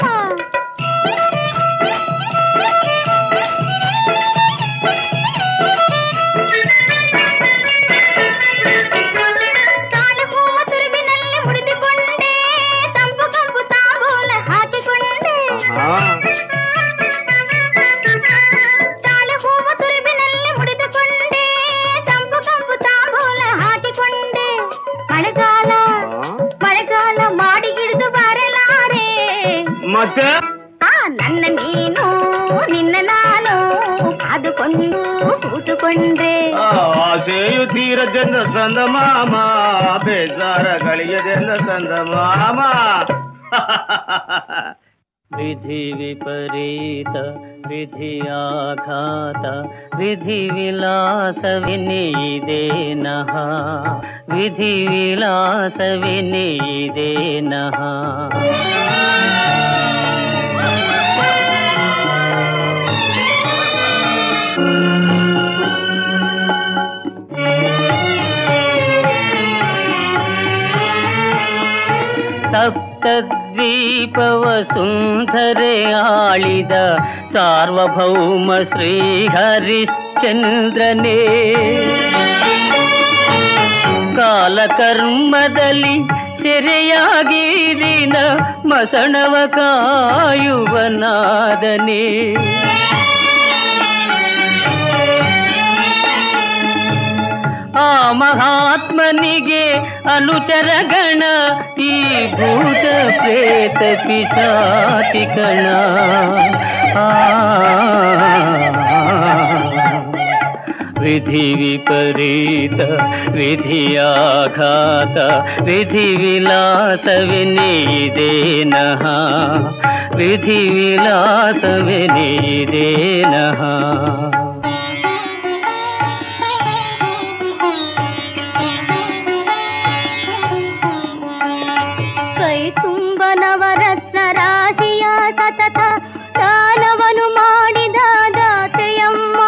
ತಾಳೆ ಹೂವ ತುರುಬಿನಲ್ಲಿ ಮುಡಿದುಕೊಂಡೆ ತಂಪು ಕಂಪು ತಾಂಬೂಲ ಹಾಕಿಕೊಂಡೆ ಮಳೆಗಾಲ ಮಾಡಿ ಹಿಡಿದು ಬರಲಾರೆ ಮತ್ತೆ ನನ್ನ ನೀನು ನಿನ್ನ ನಾನು ಕಾದುಕೊಂಡು ಕೂತುಕೊಂಡೆ ಆಸೆಯು ತೀರದೆಂದ ಸಂದ ಮಾಮ ಬೇಜಾರ ಕಳಿಯದೆಂದ ಸಂದ ಮಾಮ ವಿಧಿ ವಿಪರೀತ ವಿಧಿಯಾಘಾತ ವಿಧಿ ವಿಲಾಸವಿನಿದೆ ನಃ ವಿಧಿ ವಿಲಾಸವಿನಿದೆ ನಃ ಸಪ್ತದ್ವೀಪವ ಸುಂದರೆ ಆಳಿದ ಸಾರ್ವಭೌಮ ಶ್ರೀ ಹರಿಶ್ಚಂದ್ರನೇ ಕಾಲಕರ್ಮದಲ್ಲಿ ಸೆರೆಯಾಗಿರಿನ ಮಸಣವ ಕಾಯುವನಾದನೇ ಆ ಮಹಾತ್ಮನಿಗೆ ಅನುಚರಗಣ ಈ ಭೂತ ಪ್ರೇತ ಪಿಶಾಚಿಗಣ ವಿಧಿ ವಿಪರೀತ ವಿಧಿಯಾಘಾತ ವಿಧಿ ವಿಲಾಸವಿನಿದೆ ನಃ ವಿಧಿ ವಿಲಾಸವಿನಿದೆ ನಃ ನವರತ್ನ ರಾಶಿಯ ಸತತ ದಾನವನು ಮಾಡಿದ ದಾತೆಯಮ್ಮ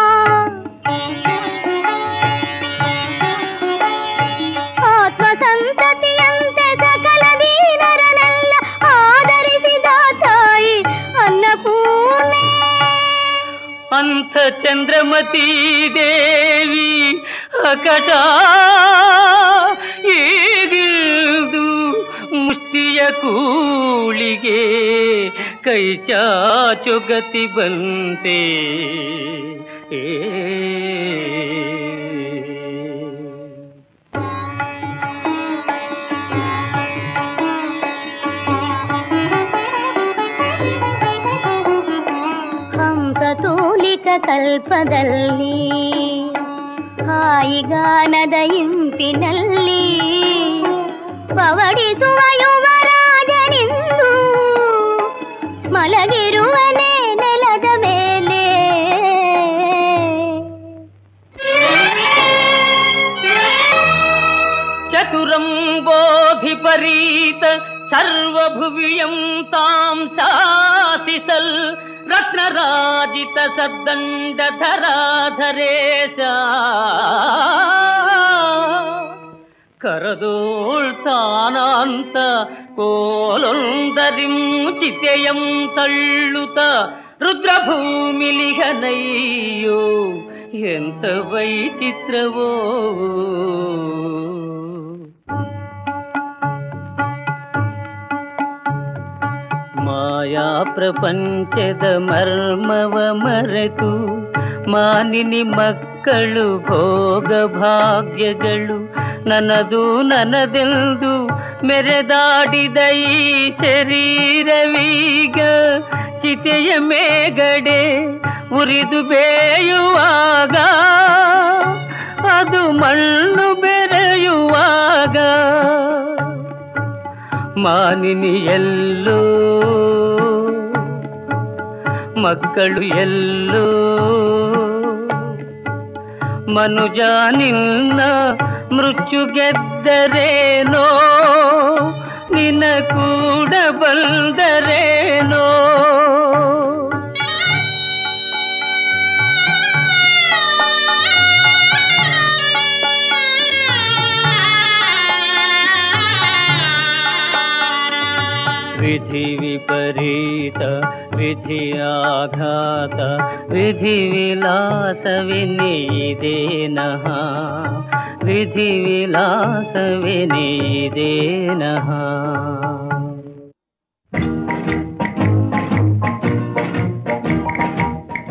ಆತ್ಮ ಸಂತತಿಯಂತೆ ಸಕಲ ದೀನರನ್ನೆಲ್ಲ ಆಧರಿಸಿದ ತಾಯಿ ಅನ್ನಪೂರ್ಣೆ ಅಂಥ ಚಂದ್ರಮತಿ ದೇವಿ ಅಕಟ ಈಗಿಲ್ದು ಮುಷ್ಟಿಯ ಕೂಳಿಗೆ ಕೈ ಚಾಚುಗತಿ ಬಂತೆ ಹಂಸತೂಲಿಕ ಕಲ್ಪದಲ್ಲಿ ಹಾಯಿಗಾನದ ಇಂಪಿನಲ್ಲಿ ಪವಡಿಸುವ ಯುವರಾಜನಿಂದು ಮಲಗಿರುವನೇ ನೆಲದ ಮೇಲೆ ಚತುರಂ ಬೋಧಿಪರೀತ ಸರ್ವಭುವಿಯಂ ತಾಂ ಶಾಸಿಸಲ್ ರತ್ನರಾಜಿತ ಸದ್ದಂಡಧರಾಧರೇಶ ಕರದೋಳ್ತಾನಾಂತ ಕೋಲೊಂದರಿಂ ಚಿತೆಯಂ ತಳ್ಳುತ ರುದ್ರಭೂಮಿಲಿಹನಯ್ಯೋ ಎಂತ ವೈಚಿತ್ರವೋ ಮಾಯಾ ಪ್ರಪಂಚದ ಮರ್ಮವ ಮರೆತು ಮಾನಿನಿ ಮಕ್ಕಳು ಭೋಗ ಭಾಗ್ಯಗಳು ನನ್ನದು ನನ್ನದೆಂದು ಮೆರೆದಾಡಿದ ಈ ಶರೀರವೀಗ ಚಿತೆಯ ಮೇಗಡೆ ಉರಿದು ಬೇಯುವಾಗ ಅದು ಮಣ್ಣು ಬೆರೆಯುವಾಗ ಮಾನಿನಿ ಎಲ್ಲೋ ಮಕ್ಕಳು ಎಲ್ಲೋ ಮನುಜ ನಿನ್ನ ಮೃತ್ಯು ಗೆದ್ದರೇನೋ, ನಿನ್ನ ಕೂಡ ಬಂದರೇನೋ. ವಿಧಿ ವಿಪರೀತ ವಿಧಿ ಆಘಾತ ವಿಧಿ ವಿಲಾಸವಿನೀದೇನಃ, ವಿಧಿ ವಿಲಾಸವಿನೀದೇನಃ.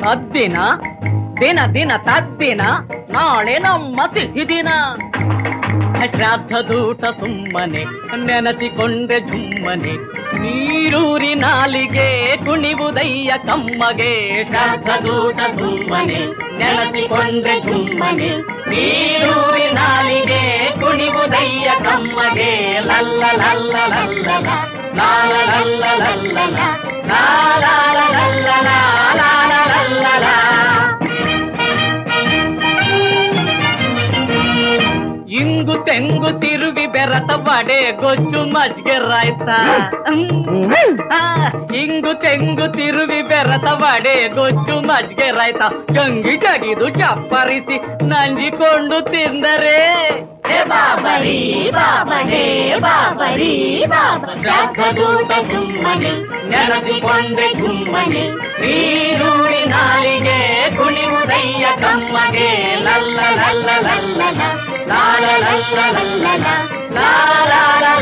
ತದ್ದಿನ ದಿನ ದಿನ ತದ್ದಿನ, ನಾಳೆ ನಮ್ಮ ಸಿಹಿ ದಿನ. ಶ್ರಾದ್ದದೂಟ ಸುಮ್ಮನೆ ನೆನಸಿಕೊಂಡೆ ಜುಮ್ಮನೆ, ನೀರೂರಿ ನಾಲಿಗೆ ಕುಣಿವುದಯ್ಯ ಕಮ್ಮಗೆ. ಶ್ರಾದ್ದದೂಟ ಸುಮ್ಮನೆ ನೆನಸಿಕೊಂಡೆ ಜುಮ್ಮನೆ, ನೀರೂರಿ ನಾಲಿಗೆ ಕುಣಿವುದಯ್ಯ ಕಮ್ಮಗೆ. ಲಲ್ಲ ಲಲ್ಲ ಲಲ್ಲ ಲಾಲ ಲಲ್ಲ ಲಲ್ಲ ಲಾಲ ಲಲ್ಲ ಲಾಲ ಲಲ್ಲ. ಇಂಗು ತೆಂಗು ತಿರುವಿ ಬೆರತ ಬಡೆ ಗೊಜ್ಜು ಮಜ್ಗೆ ರಾಯ್ತ. ಇಂಗು ತೆಂಗು ತಿರುವಿ ಬೆರತ ಬಡೆ ಗೊಜ್ಜು ಮಜ್ಗೆ ರಾಯ್ತ. ಗಂಗಿ ಜಗಿದು ಚಪ್ಪರಿಸಿ ನಂಜಿಕೊಂಡು ತಿಂದರೆ ಬಾಬರಿ ಬಾಬರೇ ಬಾಬರಿ ಬಾಬೂಟ ಸುಮ್ಮನೆ ನೆನಸಿಕೊಂಡೆ ಸುಮ್ಮನೆ, ನೀರೂರಿ ನಾಲಿಗೆ ಕುಣಿವುದಯ್ಯ ಕಮ್ಮಗೆ. ಲಲ್ಲ ಲಲ್ಲ ಲಲ್ಲ ಲಾಲ ಲಲ್ಲ ಲಲ್ಲ ಲಾಲ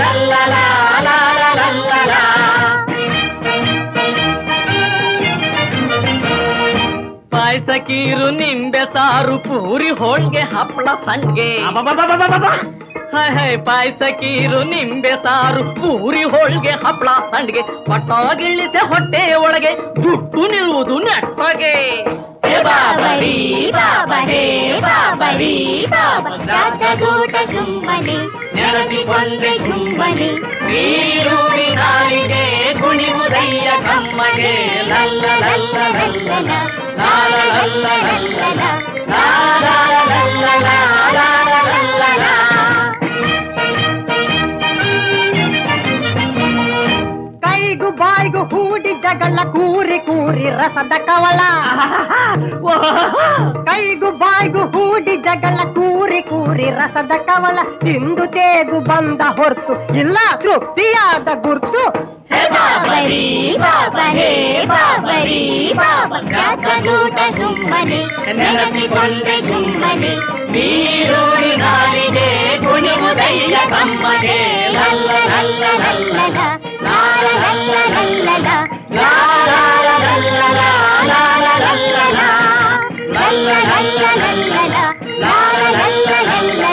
ಲಲ್ಲ ಲಾಲ ಲಲ್ಲ. ಪಾಯಸ ಕೀರು ನಿಂಬೆ ಸಾರು ಪೂರಿ ಹೋಳ್ಗೆ ಹಪ್ಪಳ ಸಂಡ್ಗೆ. ಪಾಯಸ ಕೀರು ನಿಂಬೆ ಸಾರು ಪೂರಿ ಹೋಳ್ಗೆ ಹಪ್ಪಳ ಸಂಡ್ಗೆ. ಪಟಾಗಿಳಿತೆ ಹೊಟ್ಟೆ ಒಳಗೆ ಗುಟ್ಟು ನಿಲ್ಲುವುದು ನೆಟ್ಟಗೆ. ಬಾಬರಿ ಬಾಬರೇ ಬಾಬರಿ ಬಾಬೂಟ ಸುಮ್ಮನೆ ನೆನಸಿಕೊಂಡೆ ಸುಮ್ಮನೆ, ನೀರೂರಿ ನಾಲಿಗೆ ಕುಣಿವುದಯ್ಯ ಕಮ್ಮಗೆ. ಲಲ್ಲ ಲಲ್ಲ ಲಲ್ಲ ಲಾಲ ಲಲ್ಲ ಲಲ್ಲ ಲಾಲ ಲಲ್ಲ ಲಾಲ ಲಲ್ಲ. ಕೈಗು ಬಾಯ್ಗು ಹೂಡಿ ಜಗಳ ಕೂರಿ ಕೂರಿ ರಸದ ಕವಳ. ಕೈಗು ಬಾಯ್ಗು ಹೂಡಿ ಜಗಳ ಕೂರಿ ಕೂರಿ ರಸದ ಕವಳ. ತಿಂದು ತೇಗು ಬಂದ ಹೊರ್ತು ಇಲ್ಲ ತೃಪ್ತಿಯಾದ ಗುರ್ತು. ಬಾಬರಿ ಬಾಬರೇ ಬಾಬರಿ ಬಾಬೂಟ ಸುಮ್ಮನೆ ನೆನಸಿಕೊಂಡೆ ಸುಮ್ಮನೆ, ನೀರೂರಿ ನಾಲಿಗೆ ಕುಣಿವುದಯ್ಯ ಕಮ್ಮಗೆ. ಲಲ್ಲ ಲಲ್ಲ ಲಲ್ಲ ಲಾಲ ಲಲ್ಲ ಲಲ್ಲ ಲಾಲ ಲಲ್ಲ ಲಾಲ ಲಲ್ಲ ಲಲ್ಲ ಲಲ್ಲ ಲಲ್ಲ ಲಾಲ ಲಲ್ಲ ಲಲ್ಲ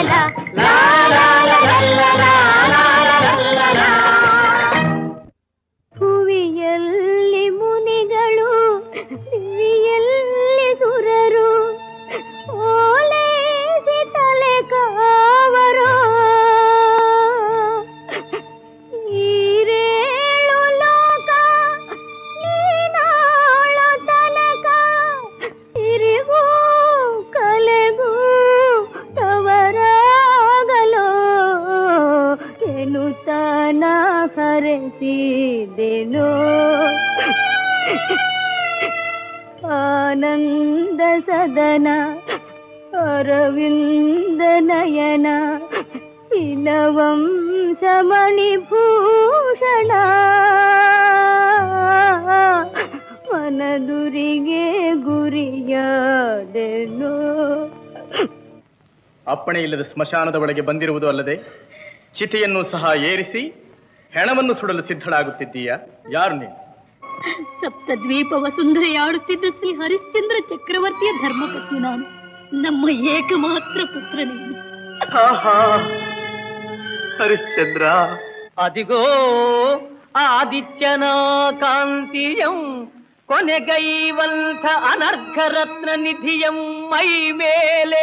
ಲಾಲ ಲಲ್ಲ ಲಾಲ. ಭುವಿಯಲ್ಲಿ ಮುನಿಗಳು ದಿವಿಯಲ್ಲಿ ಸುರರು, ಓಲೇಸಿ ತಲೆ ಕಾವರು. ಈರೇಳು ಲೋಕ ನೀನಾಳ ತನಕ, ತಿರುಗೂ ಕಲೆಗೂ ತವರಾಗಲೋ ಎನ್ನುತ್ತಾನ ಹರಸಿದೆನೋ. ಆನಂದ ಸದನ ಅರವಿಂದ ನಯನ, ಇನವಂಶ ಮಣಿಭೂಷಣ. ಮನದುರಿಗೆ ಗುರಿಯಾದೆನೋ. ಅಪ್ಪಣೆ ಇಲ್ಲದ ಸ್ಮಶಾನದ ಒಳಗೆ ಬಂದಿರುವುದು ಅಲ್ಲದೆ ಚಿತೆಯನ್ನು ಸಹ ಏರಿಸಿ ಹೆಣವನ್ನು ಸುಡಲು ಸಿದ್ಧಳಾಗುತ್ತಿದ್ದೀಯಾ? ಯಾರು ನೀನು? ಸಪ್ತದ್ವೀಪವ ಸುಂದರಿಯಾಡುತ್ತಿದ್ದ ಶ್ರೀ ಹರಿಶ್ಚಂದ್ರ ಚಕ್ರವರ್ತಿಯ ಧರ್ಮಪತ್ನಿ ನಾನು. ನಮ್ಮ ಏಕಮಾತ್ರ ಪುತ್ರ ನೀನು. ಹರಿಶ್ಚಂದ್ರ, ಅದಿಗೋ ಆದಿತ್ಯನ ಕಾಂತಿಯಂ ಕೊನೆಗೈವಂಥ ಅನರ್ಘರತ್ನ ನಿಧಿಯಂ ಮೈ ಮೇಲೆ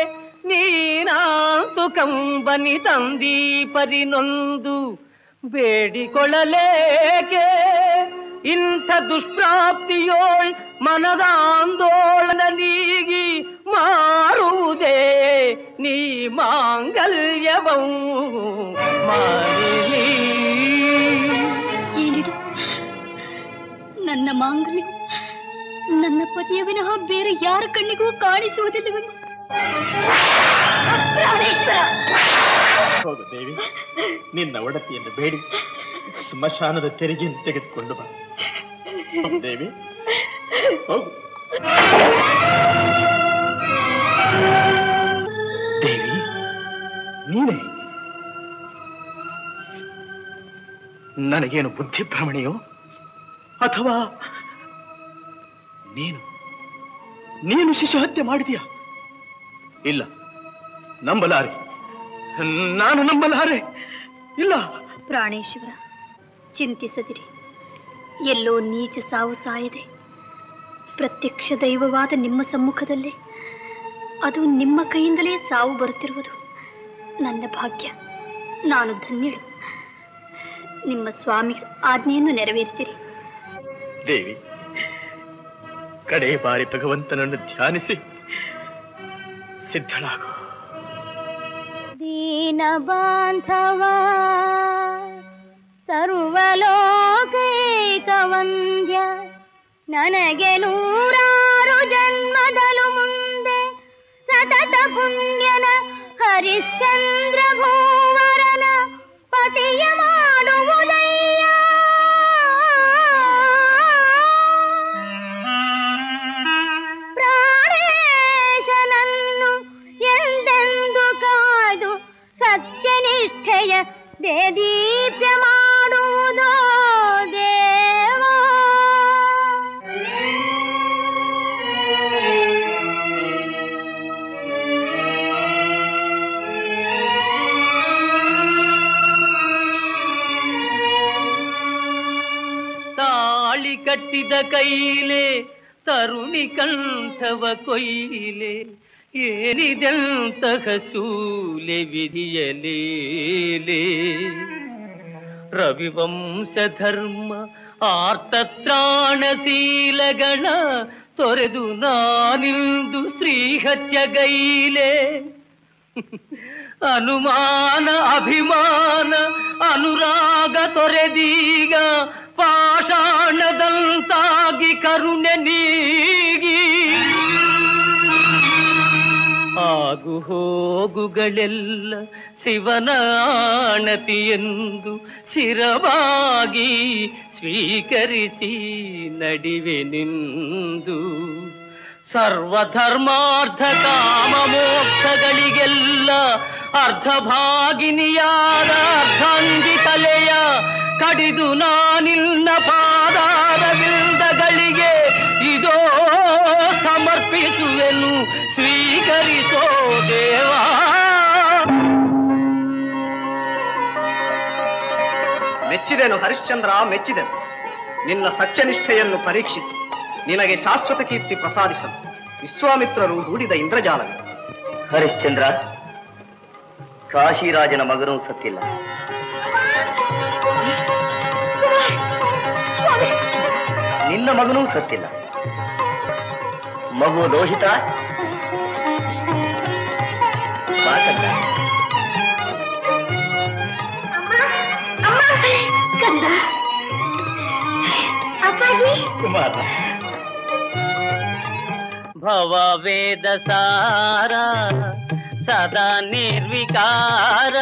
ನೀನಾಂತು ಕಂಬನಿ ತಂದೀ ಪರಿನೊಂದು ಬೇಡಿಕೊಳ್ಳಲೇಕೆ ಇಂಥ ದುಷ್ಪ್ರಾಪ್ತಿಯೋಳ್ ಮನದ ಆಂದೋಳನ ನೀಗಿ ಮಾರುವುದೇ ಮಾಂಗಲ್ಯವಂ ಮಾಲಿನಿ. ಏನಿದು? ನನ್ನ ಮಾಂಗಲ್ಯ ನನ್ನ ಪತಿಯ ವಿನಃ ಬೇರೆ ಯಾರ ಕಣ್ಣಿಗೂ ಕಾಣಿಸುವುದಿಲ್ಲವೆಂಬ. ಹೌದು ದೇವಿ, ನಿನ್ನ ಒಡತಿಯನ್ನು ಬೇಡಿ ಸ್ಮಶಾನದ ತೆರಿಗೆಯನ್ನು ತೆಗೆದುಕೊಂಡು ಬಾ. ದೇವಿ ಹೋಗು. ದೇವಿ ನೀನೇ? ನನಗೇನು ಬುದ್ಧಿ ಭ್ರಮಣೆಯೋ ಅಥವಾ ನೀನು ಶಿಶು ಹತ್ಯೆ ಮಾಡಿದೀಯಾ? ಇಲ್ಲ, ನಂಬಲಾರೆ, ನಾನು ನಂಬಲಾರೆ. ಇಲ್ಲ. ಪ್ರಾಣೇಶ್ವರ, ಚಿಂತಿಸದಿರಿ. ಎಲ್ಲೋ ನೀಚ ಸಾವು ಸಾಯದೆ ಪ್ರತ್ಯಕ್ಷ ದೈವವಾದ ನಿಮ್ಮ ಸಮ್ಮುಖದಲ್ಲೇ ಅದು ನಿಮ್ಮ ಕೈಯಿಂದಲೇ ಸಾವು ಬರುತ್ತಿರುವುದು ನನ್ನ ಭಾಗ್ಯ. ನಾನು ಧನ್ಯಳು. ನಿಮ್ಮ ಸ್ವಾಮಿ ಆಜ್ಞೆಯನ್ನು ನೆರವೇರಿಸಿರಿ. ದೇವಿ, ಕಡೆ ಬಾರಿ ಭಗವಂತನನ್ನು ಧ್ಯಾನಿಸಿ ಸಿದ್ಧಳಾಗು. ದೀನ ಬಾಂಧವ ಸರ್ವಲೋಕೈಕ ವಂದ್ಯ, ನನಗೆ 100 ಜನ್ಮದಲು ಮುಂದೆ ಸತತ ಪುಣ್ಯನ ಹರಿಶ್ಚಂದ್ರ ಭೂವರನ ಪತಿಯ ಮಾಡುವುದಯ್ಯ. ಪ್ರಾಣೇಶನನ್ನು ಎಂದೆಂದು ಕಾದು ಸತ್ಯನಿಷ್ಠೆಯ ದೇದೀಪ್ಯ ಮಾಡುವುದೋ ದೇವ. ತಾಳಿ ಕಟ್ಟಿದ ಕೈಲೆ ತರುಣಿ ಕಂಠವ ಕೊಯ್ಲೆ, ಏನಿದೆಂತಹ ಸೂಲೆ ವಿಧಿಯಲೇಲೆ. ರವಿವಂಶ ಧರ್ಮ ಆರ್ತತ್ರಾಣಶೀಲಗಳ ತೊರೆದು ನಾನಿಂದು ಶ್ರೀಹತ್ಯಗೈಲೆ. ಅನುಮಾನ ಅಭಿಮಾನ ಅನುರಾಗ ತೊರೆದೀಗ ಪಾಷಾಣದಂತಾಗಿ ಕರುಣೆ ನೀಗಿ, ಆಗು ಹೋಗುಗಳೆಲ್ಲ ಶಿವನ ಆಣತಿಯೆಂದು ಶಿರವಾಗಿ ಸ್ವೀಕರಿಸಿ ನಡಿವೆ ನಿಂದು. ಸರ್ವಧರ್ಮಾರ್ಥ ಕಾಮ ಮೋಕ್ಷಗಳಿಗೆಲ್ಲ ಅರ್ಧಭಾಗಿನಿಯಾದ ಅರ್ಧಾಂಗಿ ತಲೆಯ ಕಡಿದು ನಾನಿನ್ನ ಪಾದಾರವಿಂದಗಳಿಗೆ ಇದೋ ಸಮರ್ಪಿಸುವೆನು, ಸ್ವೀಕರಿಸೋ ದೇವಾ. ಮೆಚ್ಚಿದೆನು ಹರಿಶ್ಚಂದ್ರ, ಮೆಚ್ಚಿದೆನು. ನಿನ್ನ ಸತ್ಯನಿಷ್ಠೆಯನ್ನು ಪರೀಕ್ಷಿಸಿ ನಿನಗೆ ಶಾಶ್ವತ ಕೀರ್ತಿ ಪ್ರಸಾದಿಸಲು ವಿಶ್ವಾಮಿತ್ರರು ಹೂಡಿದ ಇಂದ್ರಜಾಲವೇ. ಹರಿಶ್ಚಂದ್ರ, ಕಾಶಿರಾಜನ ಮಗನೂ ಸತ್ತಿಲ್ಲ. ನಿನ್ನ ಮಗನೂ ಸತ್ತಿಲ್ಲ. ಮಗು ಲೋಹಿತ ಕುಮಾರ. ಭವ ವೇದ ಸಾರ ಸದಾ ನಿರ್ವಿಕಾರ,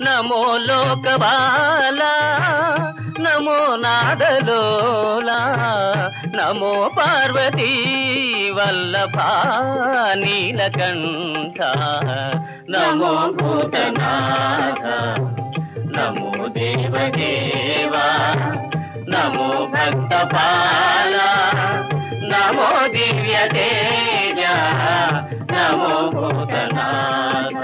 ನಮೋ ಲೋಕಬಾಲ ನಮೋ ನಾದಲೋಲ, ನಮೋ ಪಾರ್ವತಿ ವಲ್ಲಭ ನೀಲಕಂಠ, ನಮೋ ಭೂತನಾಥ ನಮೋ ದೇವದೇವ, ನಮೋ ಭಕ್ತಪಾಲ ನಮೋ ದಿವ್ಯ ತೇಜ, ನಮೋ ಭೂತನಾಥ.